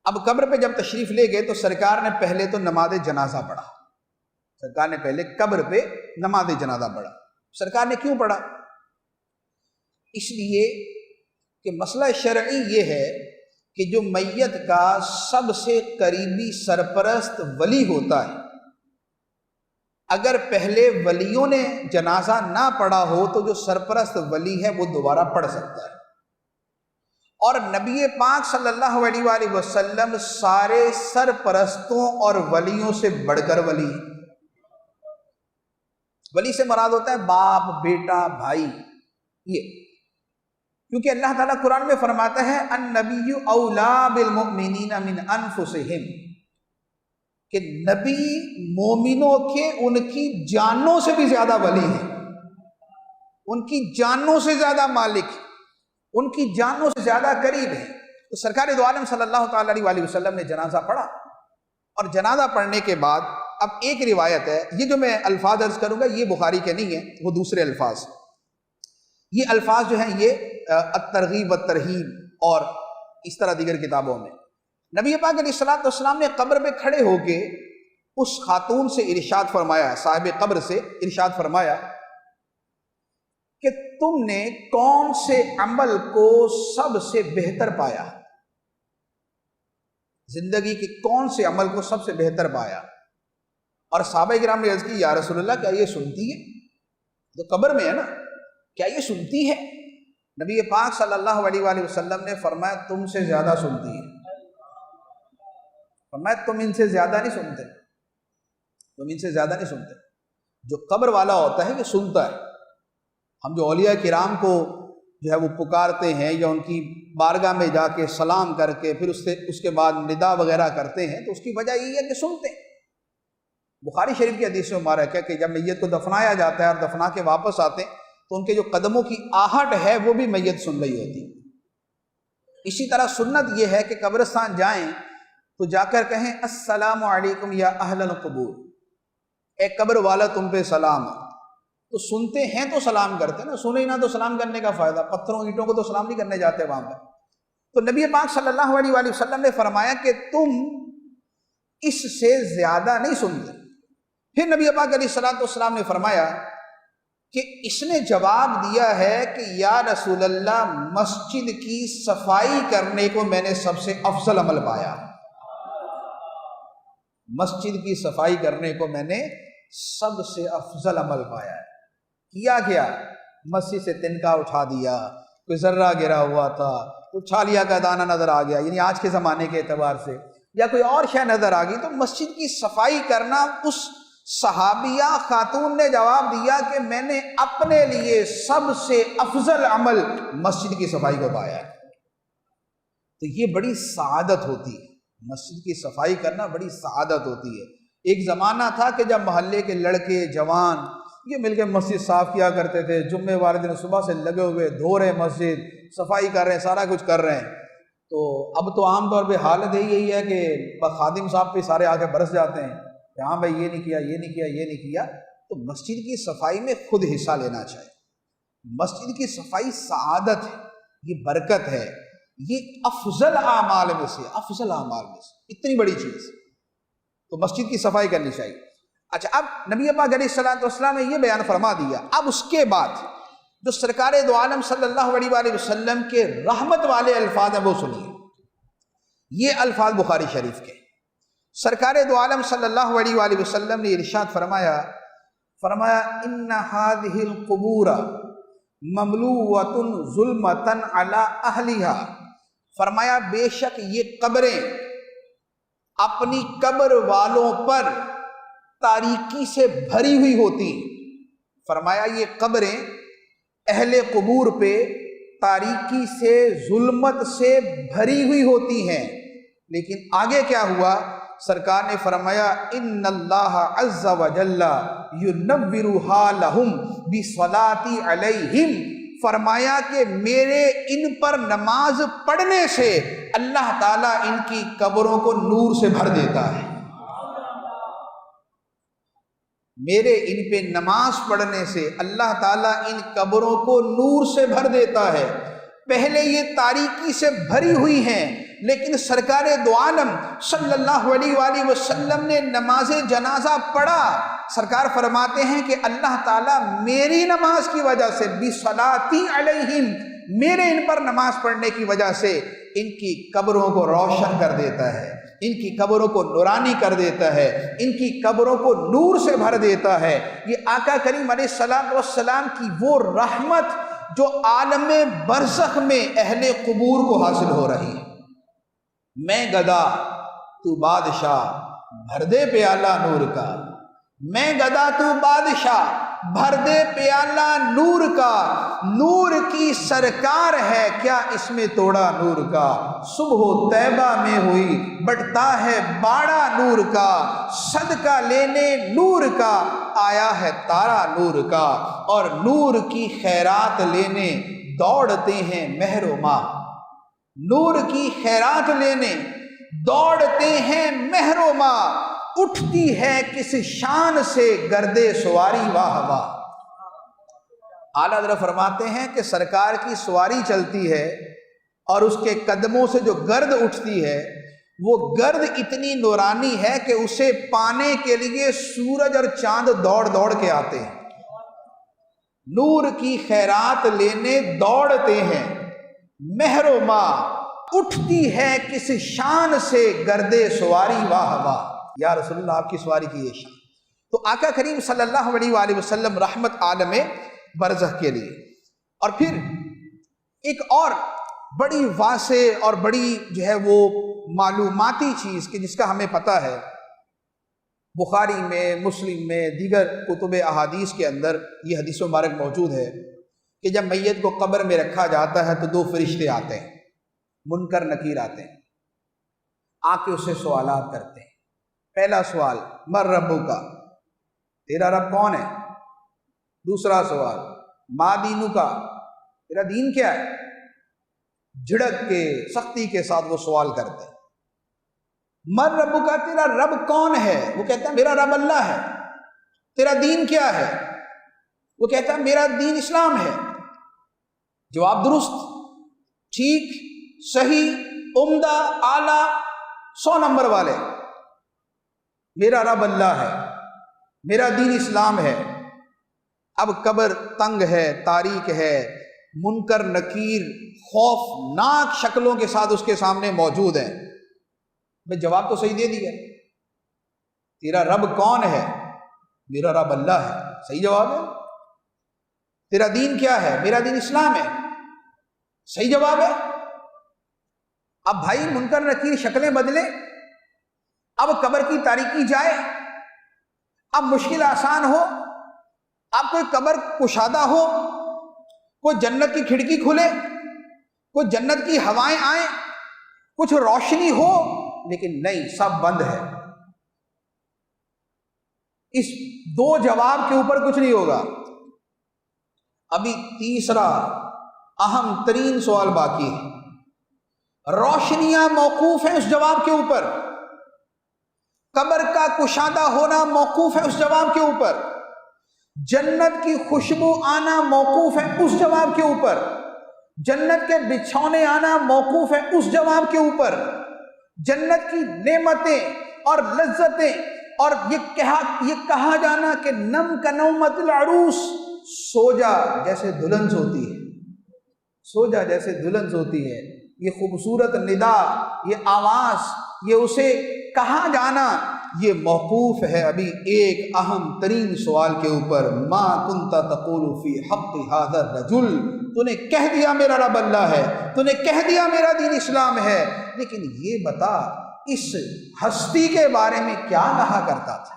اب قبر پہ جب تشریف لے گئے تو سرکار نے پہلے تو نماز جنازہ پڑھا، سرکار نے پہلے قبر پہ نماز جنازہ پڑھا۔ سرکار نے کیوں پڑھا؟ اس لیے کہ مسئلہ شرعی یہ ہے کہ جو میت کا سب سے قریبی سرپرست ولی ہوتا ہے، اگر پہلے ولیوں نے جنازہ نہ پڑھا ہو تو جو سرپرست ولی ہے وہ دوبارہ پڑھ سکتا ہے۔ اور نبی پاک صلی اللہ علیہ وآلہ وسلم سارے سرپرستوں اور ولیوں سے بڑھ کر ولی۔ ولی سے مراد ہوتا ہے باپ، بیٹا، بھائی۔ یہ کیونکہ اللہ تعالیٰ قرآن میں فرماتا ہے النبی اولا بالمؤمنین من انفسہم، کہ نبی مومنوں کے ان کی جانوں سے بھی زیادہ ولی ہیں، ان کی جانوں سے زیادہ مالک، ان کی جانوں سے زیادہ قریب ہیں۔ تو سرکار دو عالم صلی اللہ تعالیٰ علیہ وسلم نے جنازہ پڑھا، اور جنازہ پڑھنے کے بعد اب ایک روایت ہے، یہ جو میں الفاظ عرض کروں گا یہ بخاری کے نہیں ہیں، وہ دوسرے الفاظ، یہ الفاظ جو ہیں یہ الترغیب والترہیب اور اس طرح دیگر کتابوں میں۔ نبی پاک علیہ الصلوۃ والسلام نے قبر پہ کھڑے ہو کے اس خاتون سے ارشاد فرمایا، صاحب قبر سے ارشاد فرمایا کہ تم نے کون سے عمل کو سب سے بہتر پایا، زندگی کے کون سے عمل کو سب سے بہتر پایا؟ اور صحابہ کرام نے عرض کی یا رسول اللہ کیا یہ سنتی ہے؟ تو قبر میں ہے نا، کیا یہ سنتی ہے؟ نبی پاک صلی اللہ علیہ وآلہ وسلم نے فرمایا تم سے زیادہ سنتی ہے، فرمایا تم ان سے زیادہ نہیں سنتے، تم ان سے زیادہ نہیں سنتے۔ جو قبر والا ہوتا ہے یہ سنتا ہے۔ ہم جو اولیاء کرام کو جو ہے وہ پکارتے ہیں یا ان کی بارگاہ میں جا کے سلام کر کے پھر اس کے بعد ندا وغیرہ کرتے ہیں تو اس کی وجہ یہی ہے کہ سنتے ہیں۔ بخاری شریف کی حدیث میں مبارک ہے کہ جب میت کو دفنایا جاتا ہے اور دفنا کے واپس آتے ہیں تو ان کے جو قدموں کی آہٹ ہے وہ بھی میت سن رہی ہوتی ہے۔ اسی طرح سنت یہ ہے کہ قبرستان جائیں تو جا کر کہیں السلام علیکم یا اہل القبور، اے قبر والا تم پہ سلام۔ تو سنتے ہیں تو سلام کرتے ہیں نا، سنے ہی نہ تو سلام کرنے کا فائدہ، پتھروں اینٹوں کو تو سلام نہیں کرنے جاتے وہاں پر۔ تو نبی پاک صلی اللہ علیہ وآلہ وسلم نے فرمایا کہ تم اس سے زیادہ نہیں سنتے۔ پھر نبی پاک علیہ الصلوۃ والسلام نے فرمایا کہ اس نے جواب دیا ہے کہ یا رسول اللہ مسجد کی صفائی کرنے کو میں نے سب سے افضل عمل پایا، مسجد کی صفائی کرنے کو میں نے سب سے افضل عمل پایا ہے۔ کیا گیا، مسجد سے تنکا اٹھا دیا، کوئی ذرہ گرا ہوا تھا، کوئی چھالیا کا دانہ نظر آ گیا، یعنی آج کے زمانے کے اعتبار سے، یا کوئی اور شے نظر آ گئی، تو مسجد کی صفائی کرنا، اس صحابیہ خاتون نے جواب دیا کہ میں نے اپنے لیے سب سے افضل عمل مسجد کی صفائی کو پایا ہے۔ تو یہ بڑی سعادت ہوتی ہے، مسجد کی صفائی کرنا بڑی سعادت ہوتی ہے۔ ایک زمانہ تھا کہ جب محلے کے لڑکے جوان یہ مل کے مسجد صاف کیا کرتے تھے، جمعے والے دن صبح سے لگے ہوئے دھو رہے مسجد، صفائی کر رہے ہیں، سارا کچھ کر رہے ہیں۔ تو اب تو عام طور پہ حالت یہی ہے کہ خادم صاحب پہ سارے آ کے برس جاتے ہیں کہ ہاں بھائی یہ نہیں کیا، یہ نہیں کیا، یہ نہیں کیا۔ تو مسجد کی صفائی میں خود حصہ لینا چاہیے۔ مسجد کی صفائی سعادت ہے، یہ برکت ہے، یہ افضل اعمال میں سے، افضل اعمال میں سے اتنی بڑی چیز، تو مسجد کی صفائی کرنی چاہیے۔ اچھا، اب نبی پاک علیہ الصلوۃ والسلام نے یہ بیان فرما دیا، اب اس کے بعد جو سرکار دو عالم صلی اللہ علیہ وآلہ وسلم کے رحمت والے الفاظ ہیں وہ سنیے۔ یہ الفاظ بخاری شریف کے، سرکار دو عالم صلی اللہ علیہ وآلہ وسلم نے ارشاد فرمایا ان هذه القبور مملوءۃ ظلمۃ علی اہلها، فرمایا بے شک یہ قبریں اپنی قبر والوں پر تاریکی سے بھری ہوئی ہوتی ہیں۔ فرمایا یہ قبریں اہل قبور پہ تاریکی سے، ظلمت سے بھری ہوئی ہوتی ہیں۔ لیکن آگے کیا ہوا؟ سرکار نے فرمایا ان اللہ عز وجل ینورھا لہم بصلاۃ علیہم، فرمایا کہ میرے ان پر نماز پڑھنے سے اللہ تعالیٰ ان کی قبروں کو نور سے بھر دیتا ہے۔ میرے ان پہ نماز پڑھنے سے اللہ تعالیٰ ان قبروں کو نور سے بھر دیتا ہے۔ پہلے یہ تاریکی سے بھری ہوئی ہیں، لیکن سرکار دو عالم صلی اللہ علیہ وآلہ وسلم نے نماز جنازہ پڑھا، سرکار فرماتے ہیں کہ اللہ تعالیٰ میری نماز کی وجہ سے بصلاتی علیہم، میرے ان پر نماز پڑھنے کی وجہ سے ان کی قبروں کو روشن کر دیتا ہے، ان کی قبروں کو نورانی کر دیتا ہے، ان کی قبروں کو نور سے بھر دیتا ہے۔ یہ آقا کریم علیہ السلام والسلام کی وہ رحمت جو عالم برزخ میں اہل قبور کو حاصل ہو رہی ہے۔ میں گدا تو بادشاہ، بھر دے پیالہ نور کا، میں گدا تو بادشاہ، بھر دے پیالہ نور کا، نور کی سرکار ہے کیا اس میں توڑا نور کا، صبح طیبہ میں ہوئی بٹتا ہے باڑا نور کا، صدقہ لینے نور کا آیا ہے تارا نور کا، اور نور کی خیرات لینے دوڑتے ہیں مہر و ماہ، نور کی خیرات لینے دوڑتے ہیں مہر و ماہ، اٹھتی ہے کس شان سے گردے سواری واہ واہ۔ اعلیٰ حضرت فرماتے ہیں کہ سرکار کی سواری چلتی ہے اور اس کے قدموں سے جو گرد اٹھتی ہے وہ گرد اتنی نورانی ہے کہ اسے پانے کے لیے سورج اور چاند دوڑ دوڑ کے آتے ہیں۔ نور کی خیرات لینے دوڑتے ہیں مہر و ماہ، اٹھتی ہے کس شان سے گردے سواری واہ واہ۔ یا رسول اللہ آپ کی سواری کی یہ شان۔ تو آقا کریم صلی اللہ علیہ وآلہ وسلم رحمت عالم برزخ کے لیے۔ اور پھر ایک اور بڑی واضح اور بڑی جو ہے وہ معلوماتی چیز کہ جس کا ہمیں پتہ ہے، بخاری میں، مسلم میں، دیگر کتب احادیث کے اندر یہ حدیث مبارک موجود ہے کہ جب میت کو قبر میں رکھا جاتا ہے تو دو فرشتے آتے ہیں، منکر نکیر آتے ہیں، آ کے اسے سوالات کرتے ہیں۔ پہلا سوال من ربک کا، تیرا رب کون ہے؟ دوسرا سوال ما دینک کا، تیرا دین کیا ہے؟ جھڑک کے سختی کے ساتھ وہ سوال کرتے ہیں۔ من ربک کا، تیرا رب کون ہے؟ وہ کہتا ہے میرا رب اللہ ہے۔ تیرا دین کیا ہے؟ وہ کہتا ہے میرا دین اسلام ہے۔ جواب درست، ٹھیک، صحیح، عمدہ، اعلیٰ، 100 نمبر والے۔ میرا رب اللہ ہے، میرا دین اسلام ہے۔ اب قبر تنگ ہے، تاریک ہے، منکر نکیر خوفناک شکلوں کے ساتھ اس کے سامنے موجود ہیں۔ میں جواب تو صحیح دے دیا، تیرا رب کون ہے؟ میرا رب اللہ ہے، صحیح جواب ہے۔ تیرا دین کیا ہے؟ میرا دین اسلام ہے، صحیح جواب ہے۔ اب بھائی منکر نکیر شکلیں بدلے، اب قبر کی تاریکی جائے، اب مشکل آسان ہو، اب کوئی قبر کشادہ ہو، کوئی جنت کی کھڑکی کھلے، کوئی جنت کی ہوائیں آئیں، کچھ روشنی ہو، لیکن نہیں، سب بند ہے۔ اس دو جواب کے اوپر کچھ نہیں ہوگا۔ ابھی تیسرا اہم ترین سوال باقی ہے۔ روشنیاں موقوف ہیں اس جواب کے اوپر، قبر کا کشادہ ہونا موقوف ہے اس جواب کے اوپر، جنت کی خوشبو آنا موقوف ہے اس جواب کے اوپر، جنت کے بچھونے آنا موقوف ہے اس جواب کے اوپر، جنت کی نعمتیں اور لذتیں اور یہ کہا جانا کہ نم کنومت العروس، سو جا جیسے دلہن سوتی ہے، سو جا جیسے دلہن سوتی ہے، یہ خوبصورت ندا، یہ آواز، یہ اسے کہا جانا، یہ موقوف ہے ابھی ایک اہم ترین سوال کے اوپر۔ ما کنت تقول فی حق ھذا الرجل، تو نے کہہ دیا میرا رب اللہ ہے، تو نے کہہ دیا میرا دین اسلام ہے، لیکن یہ بتا اس ہستی کے بارے میں کیا کہا کرتا تھا،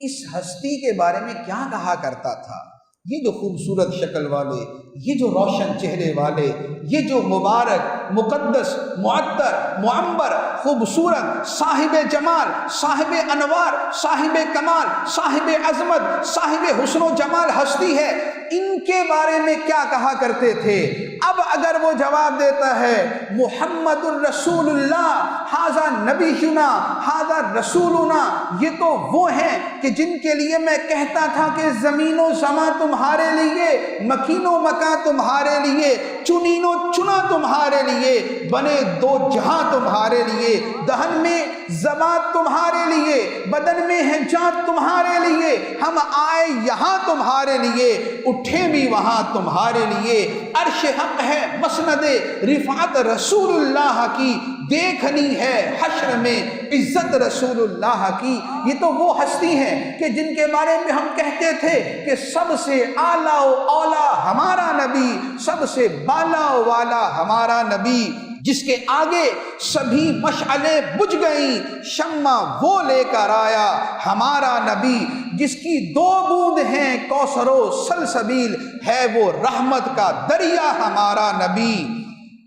اس ہستی کے بارے میں کیا کہا کرتا تھا؟ یہ جو خوبصورت شکل والے، یہ جو روشن چہرے والے، یہ جو مبارک، مقدس، معطر، معمر، خوبصورت، صاحب جمال، صاحب انوار، صاحب کمال، صاحب عظمت، صاحب حسن و جمال ہستی ہے، ان کے بارے میں کیا کہا کرتے تھے؟ اب اگر وہ جواب دیتا ہے محمد الرسول اللہ، ھذا نبینا، ھذا رسولنا، یہ تو وہ ہیں کہ جن کے لیے میں کہتا تھا کہ زمین و زمان تمہارے لیے، مکین و مکان تمہارے لیے، چنین و چنا تمہارے لیے، بنے دو جہاں تمہارے لیے، دہن میں زبان تمہارے لیے، بدن میں ہے جان تمہارے لیے، ہم آئے یہاں تمہارے لیے، اٹھے بھی وہاں تمہارے لیے، عرش حق ہے مسند رفعت رسول اللہ کی، دیکھنی ہے حشر میں عزت رسول اللہ کی۔ یہ تو وہ ہستی ہیں کہ جن کے بارے میں ہم کہتے تھے کہ سب سے اعلیٰ و اولا ہمارا نبی، سب سے بالا و والا ہمارا نبی، جس کے آگے سبھی مشعلیں بجھ گئیں، شمع وہ لے کر آیا ہمارا نبی، جس کی 2 بوند ہیں کوثر و سلسبیل، ہے وہ رحمت کا دریا ہمارا نبی۔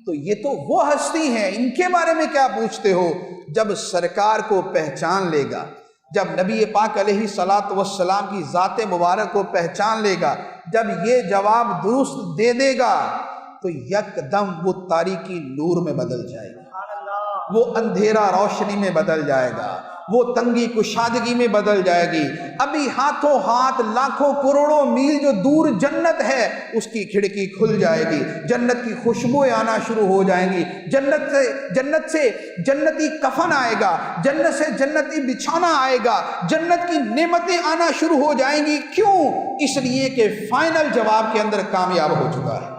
تو یہ تو وہ ہستی ہیں، ان کے بارے میں کیا پوچھتے ہو؟ جب سرکار کو پہچان لے گا، جب نبی پاک علیہ الصلاۃ والسلام کی ذات مبارک کو پہچان لے گا، جب یہ جواب درست دے دے گا تو یک دم وہ تاریکی نور میں بدل جائے گی، وہ اندھیرا روشنی میں بدل جائے گا، وہ تنگی کشادگی میں بدل جائے گی۔ ابھی ہاتھوں ہاتھ لاکھوں کروڑوں میل جو دور جنت ہے اس کی کھڑکی کھل جائے گی، جنت کی خوشبوئیں آنا شروع ہو جائیں گی، جنت سے جنتی کفن آئے گا، جنت سے جنتی بچھانا آئے گا، جنت کی نعمتیں آنا شروع ہو جائیں گی۔ کیوں؟ اس لیے کہ فائنل جواب کے اندر کامیاب ہو چکا ہے۔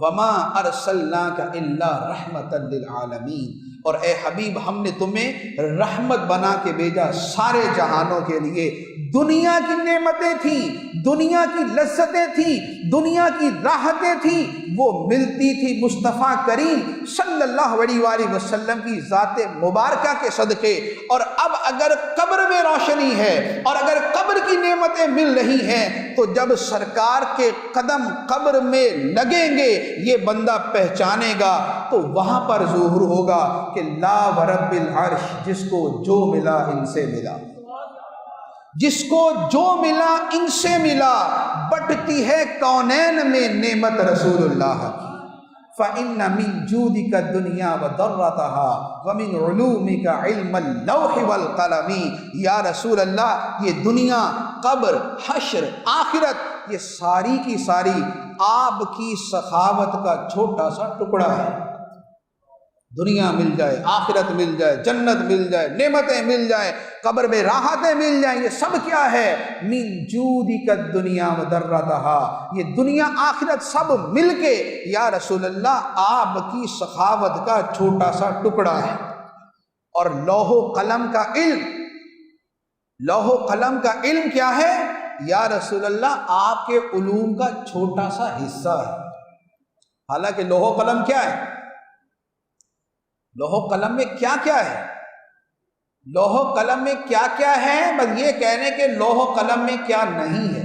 وما ارسلناک الا رحمتا للعالمین، اور اے حبیب ہم نے تمہیں رحمت بنا کے بھیجا سارے جہانوں کے لیے۔ دنیا کی نعمتیں تھیں، دنیا کی لذتیں تھیں، دنیا کی راحتیں تھیں، وہ ملتی تھی مصطفیٰ کریم صلی اللہ علیہ وآلہ وسلم کی ذات مبارکہ کے صدقے۔ اور اب اگر قبر میں روشنی ہے اور اگر قبر کی نعمتیں مل رہی ہیں تو جب سرکار کے قدم قبر میں لگیں گے یہ بندہ پہچانے گا تو وہاں پر ظہور ہوگا کہ لا ورب العرش، جس کو جو ملا ان سے ملا، جس کو جو ملا ان سے ملا، بٹتی ہے کونین میں نعمت رسول اللہ کی۔ فَإِنَّ مِن جُودِكَ الدُّنْيَا وَضَرَّتَهَا وَمِنْ عُلُومِكَ عِلْمَ اللَّوْحِ وَالْقَلَمِ۔ یا رسول اللہ، یہ دنیا، قبر، حشر، آخرت، یہ ساری کی ساری آپ کی سخاوت کا چھوٹا سا ٹکڑا ہے۔ دنیا مل جائے، آخرت مل جائے، جنت مل جائے، نعمتیں مل جائیں، قبر میں راحتیں مل جائیں، یہ سب کیا ہے؟ من جودک الدنیا وضرتها، یہ دنیا آخرت سب مل کے یا رسول اللہ آپ کی سخاوت کا چھوٹا سا ٹکڑا ہے۔ اور لوح و قلم کا علم، لوح و قلم کا علم کیا ہے؟ یا رسول اللہ آپ کے علوم کا چھوٹا سا حصہ ہے۔ حالانکہ لوح و قلم کیا ہے؟ لوح و قلم میں کیا کیا ہے؟ لوح و قلم میں کیا کیا ہے؟ بس یہ کہنے کہ لوح و قلم میں کیا نہیں ہے۔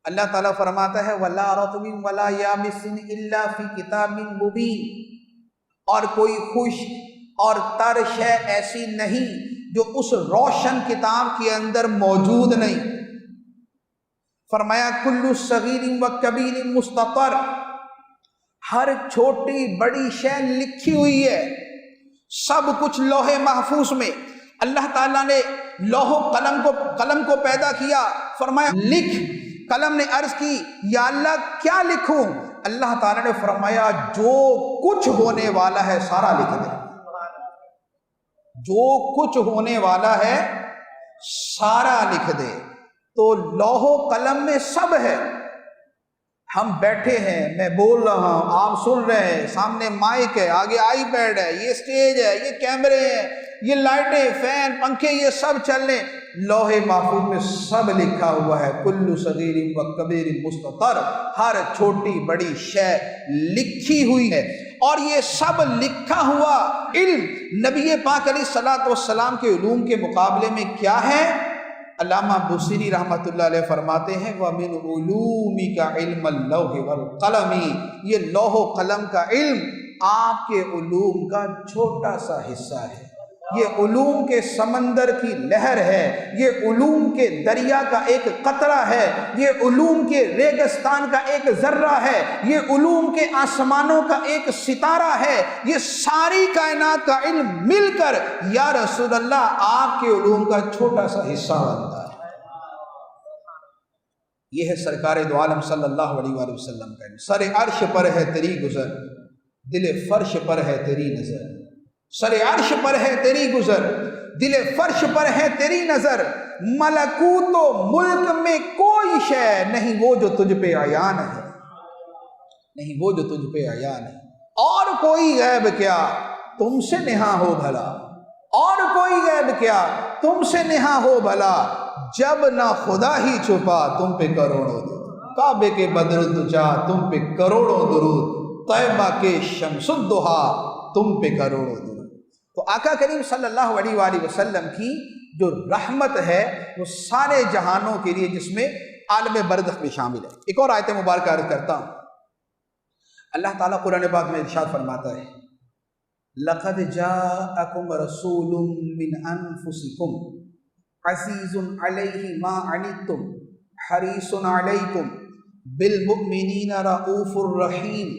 اللہ تعالیٰ فرماتا ہے وَلَا رَطْبٍ وَلَا يَابِسٍ إِلَّا فِي كِتَابٍ مُبِينٍ، اور کوئی خشک اور تر شے ایسی نہیں جو اس روشن کتاب کے اندر موجود نہیں۔ فرمایا کُلُّ صَغِيرٍ وَكَبِيرٍ مُسْتَطَرٍ، ہر چھوٹی بڑی شے لکھی ہوئی ہے، سب کچھ لوح محفوظ میں۔ اللہ تعالیٰ نے لوح و قلم کو پیدا کیا، فرمایا لکھ۔ قلم نے عرض کی یا اللہ کیا لکھوں؟ اللہ تعالیٰ نے فرمایا جو کچھ ہونے والا ہے سارا لکھ دے، جو کچھ ہونے والا ہے سارا لکھ دے۔ تو لوح و قلم میں سب ہے۔ ہم بیٹھے ہیں، میں بول رہا ہوں، آپ سن رہے ہیں، سامنے مائک ہے، آگے آئی پیڈ ہے، یہ سٹیج ہے، یہ کیمرے ہیں، یہ لائٹیں، فین، پنکھے، یہ سب چل رہے ہیں۔ لوح محفوظ میں سب لکھا ہوا ہے، کل صغیر و کبیر مستطر، ہر چھوٹی بڑی شے لکھی ہوئی ہے۔ اور یہ سب لکھا ہوا علم نبی پاک علیہ الصلوۃ والسلام کے علوم کے مقابلے میں کیا ہے؟ علامہ بصیری رحمۃ اللہ علیہ فرماتے ہیں وَمِنْ عُلُومِكَ عِلْمَ اللَّوْحِ وَالْقَلَمِ، یہ لوح و قلم کا علم آپ کے علوم کا چھوٹا سا حصہ ہے۔ یہ علوم کے سمندر کی لہر ہے، یہ علوم کے دریا کا ایک قطرہ ہے، یہ علوم کے ریگستان کا ایک ذرہ ہے، یہ علوم کے آسمانوں کا ایک ستارہ ہے۔ یہ ساری کائنات کا علم مل کر یا رسول اللہ آپ کے علوم کا چھوٹا سا حصہ بنتا ہے۔ یہ ہے سرکار دو عالم صلی اللہ علیہ وآلہ وسلم کا علم۔ سر عرش پر ہے تیری گزر، دل فرش پر ہے تیری نظر۔ سر عرش پر ہے تیری گزر، دل فرش پر ہے تیری نظر۔ ملکوت و ملک میں کوئی شے نہیں وہ جو تجھ پہ عیان ہے، نہیں وہ جو تجھ پہ عیان ہے۔ اور کوئی غیب کیا تم سے نہاں ہو بھلا، اور کوئی غیب کیا تم سے نہاں ہو بھلا، جب نہ خدا ہی چھپا تم پہ کروڑوں درود، کعبے کے بدرود جا تم پہ کروڑوں درود، طیبہ کے شمس الضحیٰ تم پہ کروڑوں درود۔ تو آقا کریم صلی اللہ علیہ وآلہ وسلم کی جو رحمت ہے وہ سارے جہانوں کے لیے، جس میں عالم برزخ بھی شامل ہے۔ ایک اور آیت مبارکہ عرض کرتا ہوں، اللہ تعالیٰ قرآن پاک میں ارشاد فرماتا ہے لَقَدْ جَاءَكُمْ رَسُولٌ مِّنْ أَنفُسِكُمْ عَزِيزٌ عَلَيْهِ مَا عَنِتُّمْ حَرِيصٌ عَلَيْكُمْ بِالْمُؤْمِنِينَ رَءُوفٌ رَحِيمٌ۔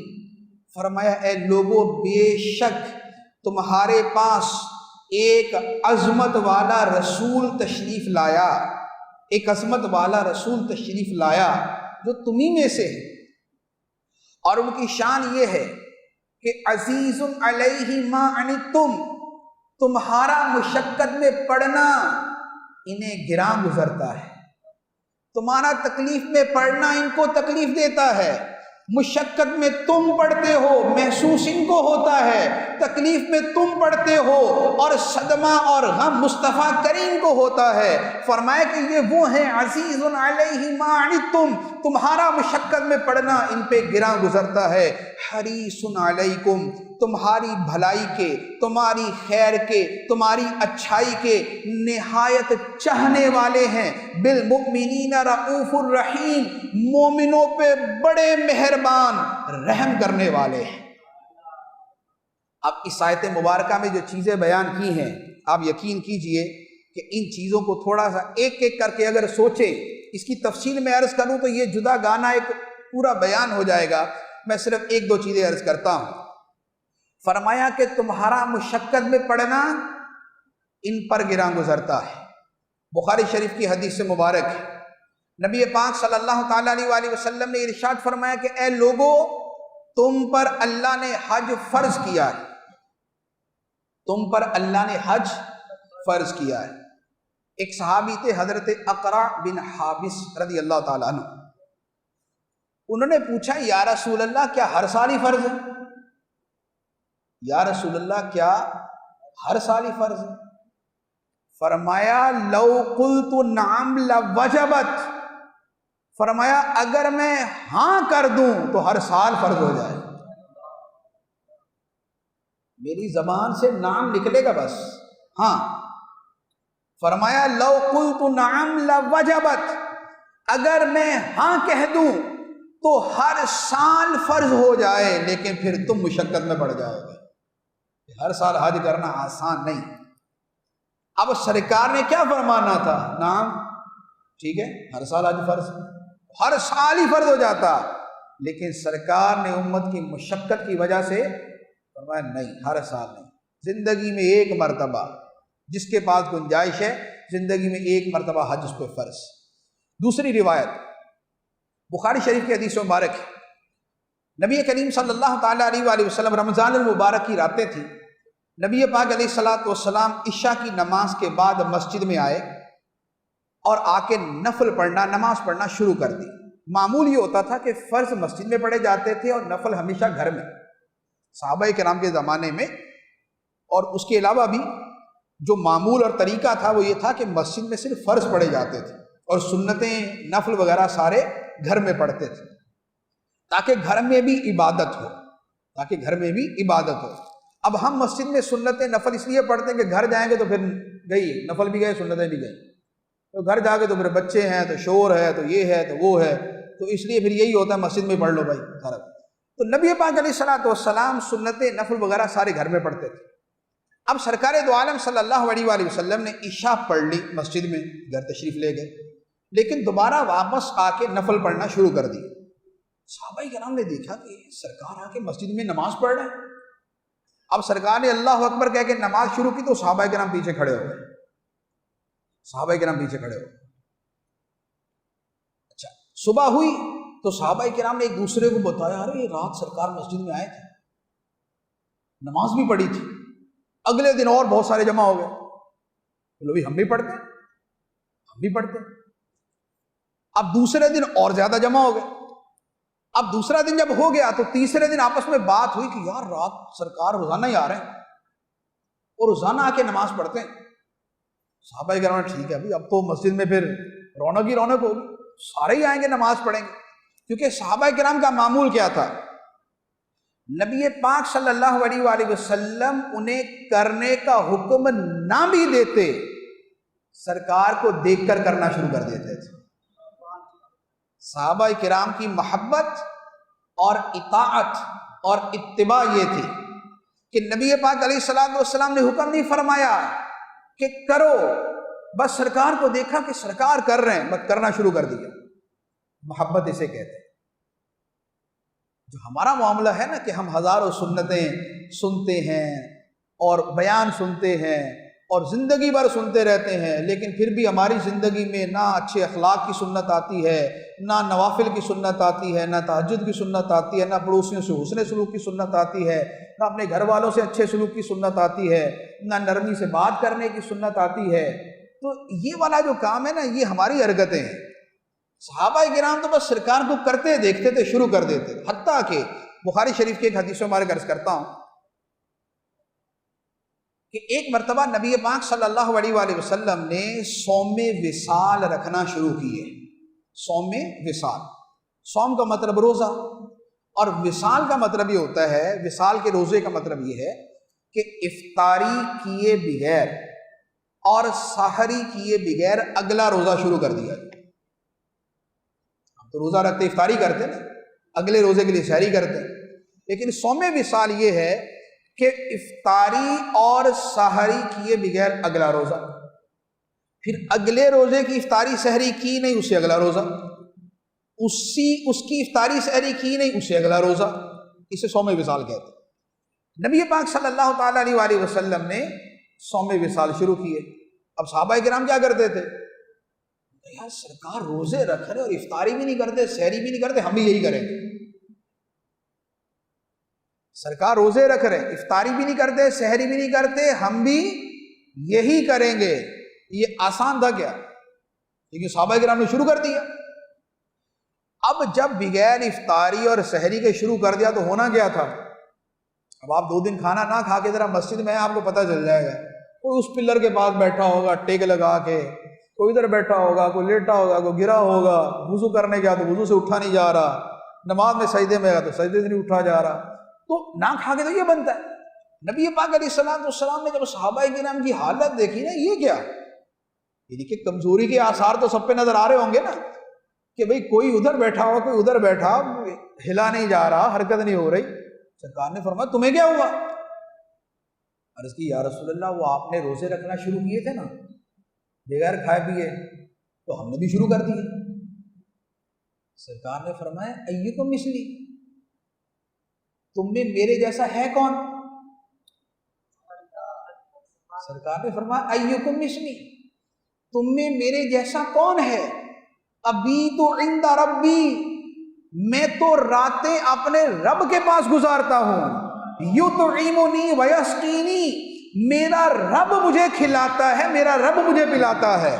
فرمایا اے لوگو، بے شک تمہارے پاس ایک عظمت والا رسول تشریف لایا، ایک عظمت والا رسول تشریف لایا جو تمہیں میں سے ہے، اور ان کی شان یہ ہے کہ عزیز علیہ ما عنتم، تمہارا مشقت میں پڑنا انہیں گراں گزرتا ہے، تمہارا تکلیف میں پڑنا ان کو تکلیف دیتا ہے۔ مشقت میں تم پڑتے ہو، محسوس ان کو ہوتا ہے، تکلیف میں تم پڑتے ہو، اور صدمہ اور غم مصطفیٰ کریم کو ہوتا ہے۔ فرمایا کہ یہ وہ ہیں عزیز علیہ ما عنتم، تمہارا مشقت میں پڑنا ان پہ گراں گزرتا ہے، حریص علیکم، تمہاری بھلائی کے، تمہاری خیر کے، تمہاری اچھائی کے نہایت چاہنے والے ہیں، بالمؤمنین رؤوف الرحیم، مومنوں پہ بڑے مہربان رحم کرنے والے ہیں۔ اب اس آیت مبارکہ میں جو چیزیں بیان کی ہیں، آپ یقین کیجئے کہ ان چیزوں کو تھوڑا سا ایک ایک کر کے اگر سوچیں، اس کی تفصیل میں عرض کروں تو یہ جدا گانا ایک پورا بیان ہو جائے گا۔ میں صرف ایک دو چیزیں عرض کرتا ہوں۔ فرمایا کہ تمہارا مشقت میں پڑنا ان پر گراں گزرتا ہے۔ بخاری شریف کی حدیث سے مبارک ہے، نبی پاک صلی اللہ تعالیٰ علیہ وآلہ وسلم نے ارشاد فرمایا کہ اے لوگو، تم پر اللہ نے حج فرض کیا ہے، تم پر اللہ نے حج فرض کیا ہے۔ ایک صحابی تھے حضرت اقرع بن حابس رضی اللہ تعالیٰ عنہ، انہوں نے پوچھا یا رسول اللہ کیا ہر سال ہی فرض ہے؟ یا رسول اللہ کیا ہر سال ہی فرض ہے؟ فرمایا لو قلت نعم لوجبت، فرمایا اگر میں ہاں کر دوں تو ہر سال فرض ہو جائے، میری زبان سے نعم نکلے گا بس ہاں۔ فرمایا لو قلت نعم لوجبت، اگر میں ہاں کہہ دوں تو ہر سال فرض ہو جائے، لیکن پھر تم مشقت میں پڑ جاؤ گے، ہر سال حج کرنا آسان نہیں۔ اب سرکار نے کیا فرمانا تھا؟ نعم، ٹھیک ہے ہر سال حج فرض، ہر سال ہی فرض ہو جاتا، لیکن سرکار نے امت کی مشقت کی وجہ سے فرمایا نہیں، ہر سال نہیں، زندگی میں ایک مرتبہ، جس کے پاس گنجائش ہے زندگی میں ایک مرتبہ حج اس پہ فرض۔ دوسری روایت بخاری شریف کی حدیث مبارک ہے، نبی کریم صلی اللہ تعالیٰ علیہ وآلہ وسلم رمضان المبارک کی راتیں تھیں، نبی پاک علیہ السلام عشاء کی نماز کے بعد مسجد میں آئے اور آ کے نفل پڑھنا، نماز پڑھنا شروع کر دی۔ معمول یہ ہوتا تھا کہ فرض مسجد میں پڑھے جاتے تھے اور نفل ہمیشہ گھر میں، صحابہ کرام کے زمانے میں، اور اس کے علاوہ بھی جو معمول اور طریقہ تھا وہ یہ تھا کہ مسجد میں صرف فرض پڑھے جاتے تھے اور سنتیں نفل وغیرہ سارے گھر میں پڑھتے تھے، تاکہ گھر میں بھی عبادت ہو، تاکہ گھر میں بھی عبادت ہو۔ اب ہم مسجد میں سنتیں نفل اس لیے پڑھتے ہیں کہ گھر جائیں گے تو پھر گئی، نفل بھی گئے سنتیں بھی گئے، تو گھر جا کے تو پھر بچے ہیں تو شور ہے تو یہ ہے تو وہ ہے، تو اس لیے پھر یہی ہوتا ہے مسجد میں پڑھ لو بھائی سارا۔ تو نبی پاک علیہ السلام سنتیں نفل وغیرہ سارے گھر میں پڑھتے تھے۔ اب سرکار دو عالم صلی اللہ علیہ وآلہ وسلم نے عشاء پڑھ لی مسجد میں، گھر تشریف لے گئے، لیکن دوبارہ واپس آ کے نفل پڑھنا شروع کر دی۔ صحابہ کرام نے دیکھا کہ سرکار آ کے مسجد میں نماز پڑھ رہے ہیں۔ اب سرکار نے اللہ اکبر کہہ کے نماز شروع کی تو صحابہ کرام پیچھے کھڑے ہو گئے، صحابہ کرام پیچھے کھڑے ہو گئے۔ اچھا صبح ہوئی تو صحابہ کرام نے ایک دوسرے کو بتایا، ارے یہ رات سرکار مسجد میں آئے تھے، نماز بھی پڑھی تھی۔ اگلے دن اور بہت سارے جمع ہو گئے، بولو بھی ہم بھی پڑھتے ہیں، ہم بھی پڑھتے ہیں۔ اب دوسرے دن اور زیادہ جمع ہو گئے۔ اب دوسرا دن جب ہو گیا تو تیسرے دن آپس میں بات ہوئی کہ یار رات سرکار روزانہ ہی آ رہے ہیں اور روزانہ آ کے نماز پڑھتے ہیں۔ صحابہ کرام ٹھیک ہے بھائی، اب تو مسجد میں پھر رونق ہی رونق ہوگی، سارے ہی آئیں گے نماز پڑھیں گے، کیونکہ صحابہ کرام کا معمول کیا تھا، نبی پاک صلی اللہ علیہ وآلہ وسلم انہیں کرنے کا حکم نہ بھی دیتے، سرکار کو دیکھ کر کرنا شروع کر دیتے تھے۔ صحابہ کرام کی محبت اور اطاعت اور اتباع یہ تھی کہ نبی پاک علیہ الصلوۃ والسلام نے حکم نہیں فرمایا کہ کرو، بس سرکار کو دیکھا کہ سرکار کر رہے ہیں، بس کرنا شروع کر دیا۔ محبت اسے کہتے ہیں۔ جو ہمارا معاملہ ہے نا کہ ہم ہزاروں سنتیں سنتے ہیں اور بیان سنتے ہیں اور زندگی بھر سنتے رہتے ہیں، لیکن پھر بھی ہماری زندگی میں نہ اچھے اخلاق کی سنت آتی ہے، نہ نوافل کی سنت آتی ہے، نہ تہجد کی سنت آتی ہے، نہ پڑوسیوں سے حسن سلوک کی سنت آتی ہے، نہ اپنے گھر والوں سے اچھے سلوک کی سنت آتی ہے، نہ نرمی سے بات کرنے کی سنت آتی ہے۔ تو یہ والا جو کام ہے نا، یہ ہماری حرکتیں ہیں۔ صحابہ کرام تو بس سرکار کو کرتے دیکھتے تھے، شروع کر دیتے، حتیٰ کہ بخاری شریف کی ایک حدیث میں عرض کرتا ہوں کہ ایک مرتبہ نبی پاک صلی اللہ علیہ وآلہ وسلم نے صوم وصال رکھنا شروع کیے۔ صوم وصال، صوم کا مطلب روزہ، اور وصال کا مطلب یہ ہوتا ہے، وصال کے روزے کا مطلب یہ ہے کہ افطاری کیے بغیر اور سحری کیے بغیر اگلا روزہ شروع کر دیا۔ ہم تو روزہ رکھتے افطاری کرتے نا، اگلے روزے کے لیے سحری کرتے، لیکن صوم وصال یہ ہے کہ افطاری اور سحری کیے بغیر اگلا روزہ، پھر اگلے روزے کی افطاری سحری کی نہیں، اسے اگلا روزہ، اس کی افطاری سحری کی نہیں، اسے اگلا روزہ، اسے صوم وصال کہتے ہیں۔ نبی پاک صلی اللہ تعالیٰ علیہ وآلہ وسلم نے صوم وصال شروع کیے۔ اب صحابہ کرام کیا کرتے تھے؟ یار سرکار روزے رکھ رہے اور افطاری بھی نہیں کرتے، سحری بھی نہیں کرتے، ہم بھی یہی کریں گے۔ سرکار روزے رکھ رہے، افطاری بھی نہیں کرتے، سحری بھی نہیں کرتے، ہم بھی یہی کریں گے۔ یہ آسان تھا کیا؟ لیکن صحابہ کرام نے شروع کر دیا۔ اب جب بغیر افطاری اور سحری کے شروع کر دیا تو ہونا کیا تھا؟ اب آپ 2 دن کھانا نہ کھا کے ذرا مسجد میں آپ کو پتہ چل جائے گا، کوئی اس پلر کے پاس بیٹھا ہوگا ٹیک لگا کے، کوئی ادھر بیٹھا ہوگا، کوئی لیٹا ہوگا، کوئی گرا ہوگا، وضو کرنے گیا تو وضو سے اٹھا نہیں جا رہا، نماز میں سجدے میں گیا تو سجدے سے نہیں اٹھا جا رہا۔ تو نہ کھا کے تو یہ بنتا ہے۔ نبی پاک علیہ السلام نے جب صحابہ کرام کی حالت دیکھی نا، یہ کیا یعنی کہ کمزوری کے آثار تو سب پہ نظر آ رہے ہوں گے نا، کہ بھئی کوئی ادھر بیٹھا ہوا، کوئی ادھر بیٹھا، ہلا نہیں جا رہا، حرکت نہیں ہو رہی۔ سرکار نے فرمایا تمہیں کیا ہوا؟ عرض کی یا رسول اللہ، وہ آپ نے روزے رکھنا شروع کیے تھے نا بغیر کھائے پیے، تو ہم نے بھی شروع کر دیے۔ سرکار نے فرمایا ایکم مثلی، تم میں میرے جیسا ہے کون؟ سرکار نے فرمایا ایکم مثلی، تم میں میرے جیسا کون ہے؟ ابھی تو عند ربی، میں تو راتیں اپنے رب کے پاس گزارتا ہوں۔ یطعمنی ویسقینی، میرا رب مجھے کھلاتا ہے، میرا رب مجھے پلاتا ہے۔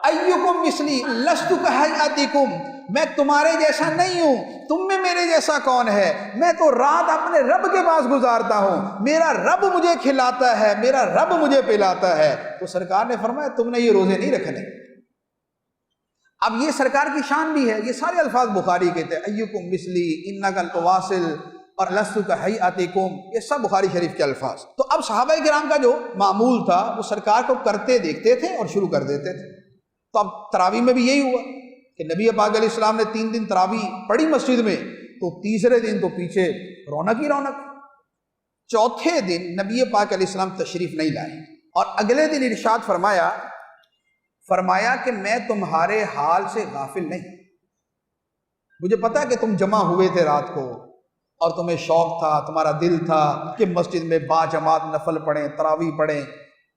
ایکم مثلی لست کہیئتکم، میں تمہارے جیسا نہیں ہوں، تم میں میرے جیسا کون ہے؟ میں تو رات اپنے رب کے پاس گزارتا ہوں، میرا رب مجھے کھلاتا ہے، میرا رب مجھے پلاتا ہے۔ تو سرکار نے فرمایا تم نے یہ روزے نہیں رکھنے۔ اب یہ سرکار کی شان بھی ہے، یہ سارے الفاظ بخاری کے تھے، ایکم مثلی، انک التواصل اور لست کہیئتکم، یہ سب بخاری شریف کے الفاظ۔ تو اب صحابہ کرام کا جو معمول تھا وہ سرکار کو کرتے دیکھتے تھے اور شروع کر دیتے تھے۔ تو اب تراویح میں بھی یہی ہوا کہ نبی پاک علیہ السلام نے 3 دن تراویح پڑھی مسجد میں، تو تیسرے دن تو پیچھے رونق ہی رونق۔ چوتھے دن نبی پاک علیہ السلام تشریف نہیں لائے، اور اگلے دن ارشاد فرمایا کہ میں تمہارے حال سے غافل نہیں، مجھے پتا کہ تم جمع ہوئے تھے رات کو اور تمہیں شوق تھا، تمہارا دل تھا کہ مسجد میں با جماعت نفل پڑھیں، تراویح پڑھیں،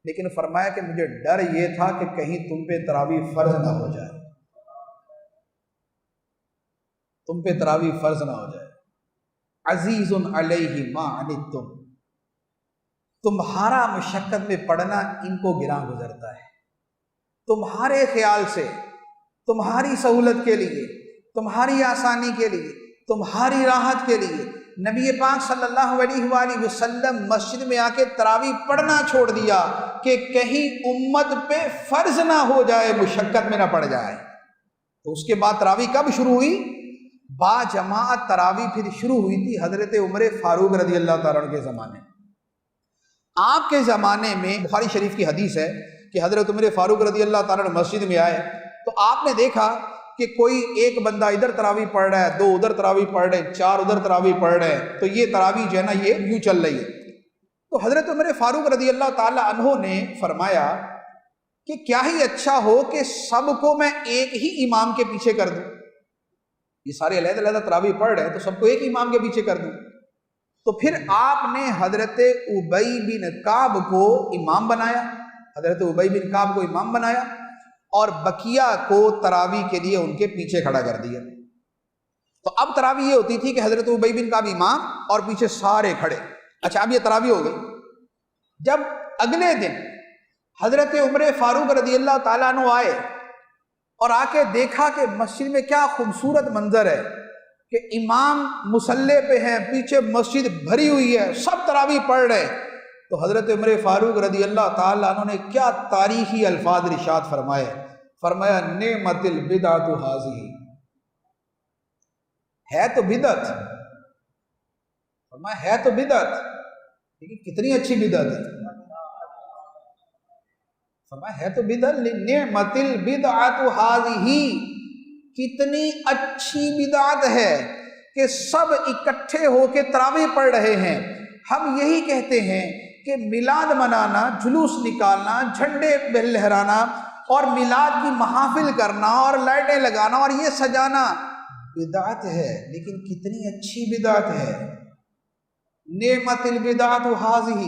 لیکن فرمایا کہ مجھے ڈر یہ تھا کہ کہیں تم پہ تراویح فرض نہ ہو جائے، تم پہ تراویح فرض نہ ہو جائے۔ عزیز علیہ ما عنتم، تمہارا مشقت میں پڑھنا ان کو گراں گزرتا ہے، تمہارے خیال سے، تمہاری سہولت کے لیے، تمہاری آسانی کے لیے، تمہاری راحت کے لیے نبی پاک صلی اللہ علیہ وآلہ وسلم مسجد میں آ کے تراویح پڑھنا چھوڑ دیا کہ کہیں امت پہ فرض نہ ہو جائے، مشقت میں نہ پڑ جائے۔ تو اس کے بعد تراویح کب شروع ہوئی؟ با جماعت تراویح پھر شروع ہوئی تھی حضرت عمر فاروق رضی اللہ تعالیٰ عنہ کے زمانے میں۔ آپ کے زمانے میں بخاری شریف کی حدیث ہے کہ حضرت عمر فاروق رضی اللہ تعالیٰ عنہ مسجد میں آئے تو آپ نے دیکھا کہ کوئی ایک بندہ ادھر تراویح پڑھ رہا ہے، 2 ادھر تراویح پڑھ رہے ہیں، 4 ادھر تراویح پڑھ رہے ہیں، تو یہ تراویح جو ہے نا یہ یوں چل رہی ہے۔ تو حضرت عمر فاروق رضی اللہ تعالیٰ عنہ نے فرمایا کہ کیا ہی اچھا ہو کہ سب کو میں ایک ہی امام کے پیچھے کر دوں، یہ سارے علیحدہ علیحدہ تراویح پڑھ رہے ہیں تو سب کو ایک امام کے پیچھے کر دوں۔ تو پھر آپ نے حضرت ابی بن کعب کو امام بنایا، حضرت ابی بن کعب کو امام بنایا اور بقیہ کو تراویح کے لیے ان کے پیچھے کھڑا کر دیا۔ تو اب تراویح یہ ہوتی تھی کہ حضرت ابی بن کعب امام اور پیچھے سارے کھڑے۔ اچھا اب یہ تراویح ہو گئی۔ جب اگلے دن حضرت عمر فاروق رضی اللہ تعالیٰ عنہ آئے اور آ کے دیکھا کہ مسجد میں کیا خوبصورت منظر ہے کہ امام مصلی پہ ہیں، پیچھے مسجد بھری ہوئی ہے، سب تراویح پڑھ رہے ہیں، تو حضرت عمر فاروق رضی اللہ تعالیٰ عنہ نے کیا تاریخی الفاظ ارشاد فرمائے، فرمایا نعمت البدعۃ ھذہ، ہے تو بدعت، فرمایا ہے تو بدعت لیکن کتنی اچھی بدعت ہے، فرمایا ہے تو بدعت، نعمت البدعۃ ھذہ، کتنی اچھی بدعت ہے کہ سب اکٹھے ہو کے تراویح پڑھ رہے ہیں۔ ہم یہی کہتے ہیں کہ میلاد منانا، جلوس نکالنا، جھنڈے لہرانا اور میلاد کی محافل کرنا اور لائٹیں لگانا اور یہ سجانا بدعت ہے، لیکن کتنی اچھی بدعت ہے۔ نعمت البدعۃ ھذہ،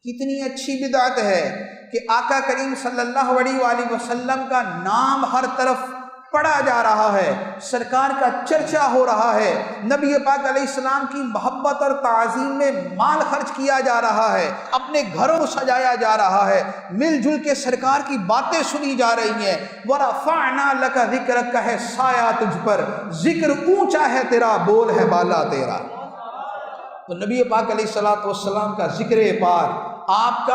کتنی اچھی بدعت ہے کہ آقا کریم صلی اللہ علیہ وآلہ وسلم کا نام ہر طرف پڑھا جا رہا ہے، سرکار کا چرچا ہو رہا ہے، نبی پاک علیہ السلام کی محبت اور تعظیم میں مال خرچ کیا جا رہا ہے، اپنے گھروں سجایا جا رہا ہے، مل جل کے سرکار کی باتیں سنی جا رہی ہیں۔ وَرَفَعْنَا لَكَ ذِكْرَكَ ہے سایہ تجھ پر، ذکر اونچا ہے تیرا، بول ہے بالا تیرا۔ تو نبی پاک علیہ السلام کا ذکر پاک، آپ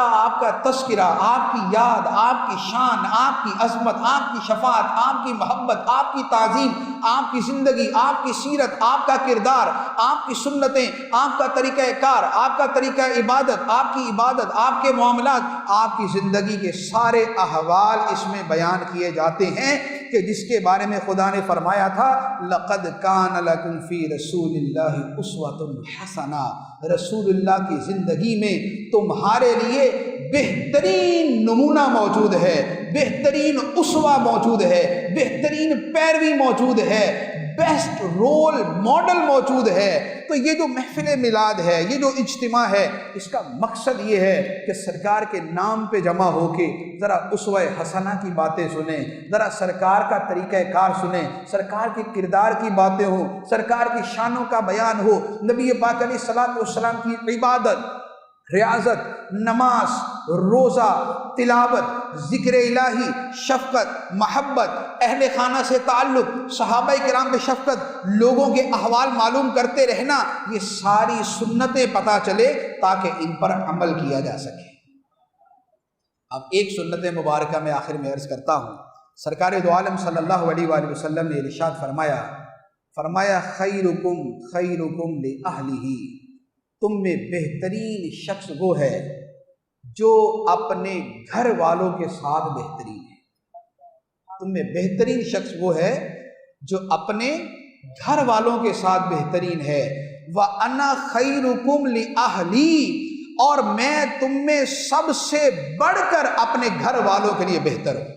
کا تذکرہ، آپ کی یاد، آپ کی شان، آپ کی عظمت، آپ کی شفاعت، آپ کی محبت، آپ کی تعظیم، آپ کی زندگی، آپ کی سیرت، آپ کا کردار، آپ کی سنتیں، آپ کا طریقہ کار، آپ کا طریقہ عبادت، آپ کے معاملات، آپ کی زندگی کے سارے احوال اس میں بیان کیے جاتے ہیں کہ جس کے بارے میں خدا نے فرمایا تھا لَقَدْ كَانَ لَكُمْ فِي رَسُولِ اللَّهِ أُسْوَةٌ حَسَنَةٌ، رسول اللہ کی زندگی میں تمہارے لیے بہترین نمونہ موجود ہے، بہترین اسوہ موجود ہے، بہترین پیروی موجود ہے، بیسٹ رول ماڈل موجود ہے۔ تو یہ جو محفل میلاد ہے، یہ جو اجتماع ہے، اس کا مقصد یہ ہے کہ سرکار کے نام پہ جمع ہو کے ذرا اسوہ حسنہ کی باتیں سنیں، ذرا سرکار کا طریقہ کار سنیں، سرکار کے کردار کی باتیں ہوں، سرکار کی شانوں کا بیان ہو، نبی پاک علیہ السلام کی عبادت، ریاضت، نماز، روزہ، تلاوت، ذکر الہی، شفقت، محبت، اہل خانہ سے تعلق، صحابہ کرام پہ شفقت، لوگوں کے احوال معلوم کرتے رہنا، یہ ساری سنتیں پتہ چلے تاکہ ان پر عمل کیا جا سکے۔ اب ایک سنت مبارکہ میں آخر میں عرض کرتا ہوں، سرکار دو عالم صلی اللہ علیہ وآلہ وسلم نے ارشاد فرمایا خیرکم خیرکم لأہلہ، تم میں بہترین شخص وہ ہے جو اپنے گھر والوں کے ساتھ بہترین ہے۔ تم میں بہترین شخص وہ ہے جو اپنے گھر والوں کے ساتھ بہترین ہے۔ وَأَنَا خَيْرُكُمْ لِأَهْلِي، اور میں تم میں سب سے بڑھ کر اپنے گھر والوں کے لیے بہتر ہوں۔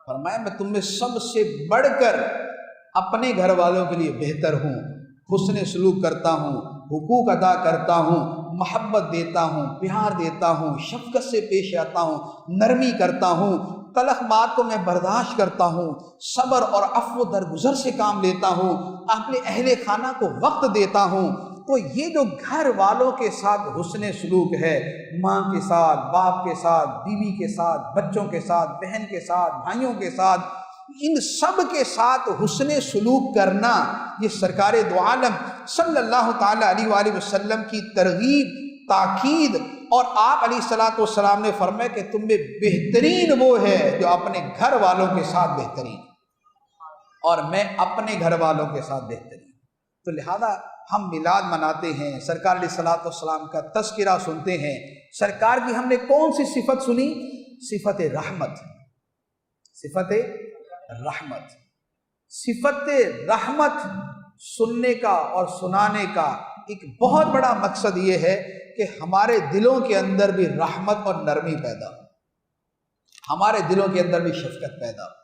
فرمایا میں تم میں سب سے بڑھ کر اپنے گھر والوں کے لیے بہتر ہوں، حسن سلوک کرتا ہوں، حقوق ادا کرتا ہوں، محبت دیتا ہوں، پیار دیتا ہوں، شفقت سے پیش آتا ہوں، نرمی کرتا ہوں، تلخ بات کو میں برداشت کرتا ہوں، صبر اور عفو درگزر سے کام لیتا ہوں، اپنے اہل خانہ کو وقت دیتا ہوں۔ تو یہ جو گھر والوں کے ساتھ حسن سلوک ہے، ماں کے ساتھ، باپ کے ساتھ، بیوی کے ساتھ، بچوں کے ساتھ، بہن کے ساتھ، بھائیوں کے ساتھ، ان سب کے ساتھ حسن سلوک کرنا، یہ سرکار دو عالم صلی اللہ تعالیٰ علیہ وآلہ وسلم کی ترغیب، تاکید، اور آپ علیہ السلام نے فرمایا کہ تم میں بہترین وہ ہے جو اپنے گھر والوں کے ساتھ بہترین۔ اور میں اپنے گھر والوں کے ساتھ بہترین. تو لہذا ہم میلاد مناتے ہیں، سرکار علیہ الصلوۃ والسلام کا تذکرہ سنتے ہیں. سرکار کی ہم نے کون سی صفت سنی؟ صفت رحمت. صفت رحمت. صفت رحمت سننے کا اور سنانے کا ایک بہت بڑا مقصد یہ ہے کہ ہمارے دلوں کے اندر بھی رحمت اور نرمی پیدا ہو، ہمارے دلوں کے اندر بھی شفقت پیدا ہو،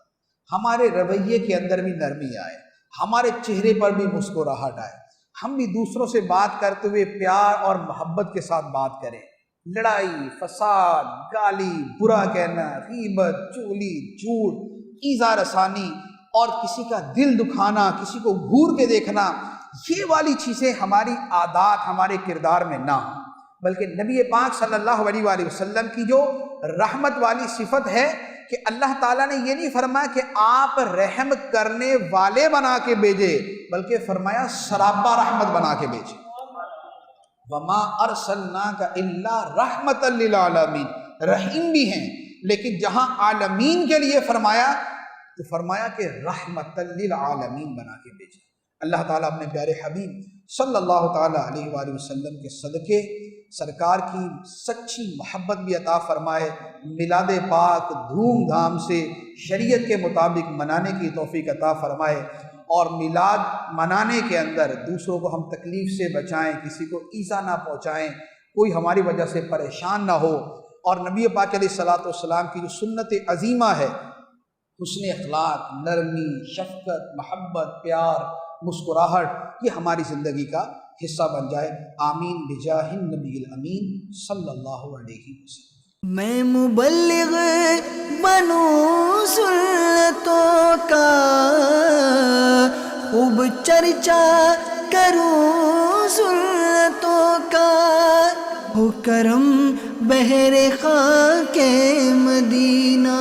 ہمارے رویے کے اندر بھی نرمی آئے، ہمارے چہرے پر بھی مسکراہٹ آئے، ہم بھی دوسروں سے بات کرتے ہوئے پیار اور محبت کے ساتھ بات کریں. لڑائی، فساد، گالی، برا کہنا، غیبت، چغلی، جھوٹ، ایذا رسانی اور کسی کا دل دکھانا، کسی کو گھور کے دیکھنا، یہ والی چیزیں ہماری عادات، ہمارے کردار میں نہ ہوں، بلکہ نبی پاک صلی اللہ علیہ وآلہ وسلم کی جو رحمت والی صفت ہے کہ اللہ تعالیٰ نے یہ نہیں فرمایا کہ آپ رحم کرنے والے بنا کے بھیجے، بلکہ فرمایا سراپا رحمت بنا کے بھیجے. وَمَا أَرْسَلْنَاكَ إِلَّا رَحْمَةً لِّلْعَالَمِينَ. رحیم بھی ہیں، لیکن جہاں عالمین کے لیے فرمایا تو فرمایا کہ رحمۃ للعالمین بنا کے بھیجے. اللہ تعالیٰ اپنے پیارے حبیب صلی اللہ تعالیٰ علیہ وآلہ وسلم کے صدقے سرکار کی سچی محبت بھی عطا فرمائے. میلاد پاک دھوم دھام سے شریعت کے مطابق منانے کی توفیق عطا فرمائے، اور میلاد منانے کے اندر دوسروں کو ہم تکلیف سے بچائیں، کسی کو ایذا نہ پہنچائیں، کوئی ہماری وجہ سے پریشان نہ ہو. اور نبی پاک علیہ الصلوۃ والسلام کی جو سنت عظیمہ ہے، حسن اخلاق، نرمی، شفقت، محبت، پیار، مسکراہٹ، یہ ہماری زندگی کا حصہ بن جائے. آمین بجاہ النبی الامین صلی اللہ علیہ وسلم. میں مبلغ بنوں سنتوں کا، خوب چرچا کروں سنتوں کا، ہو کرم بہر خاک مدینہ.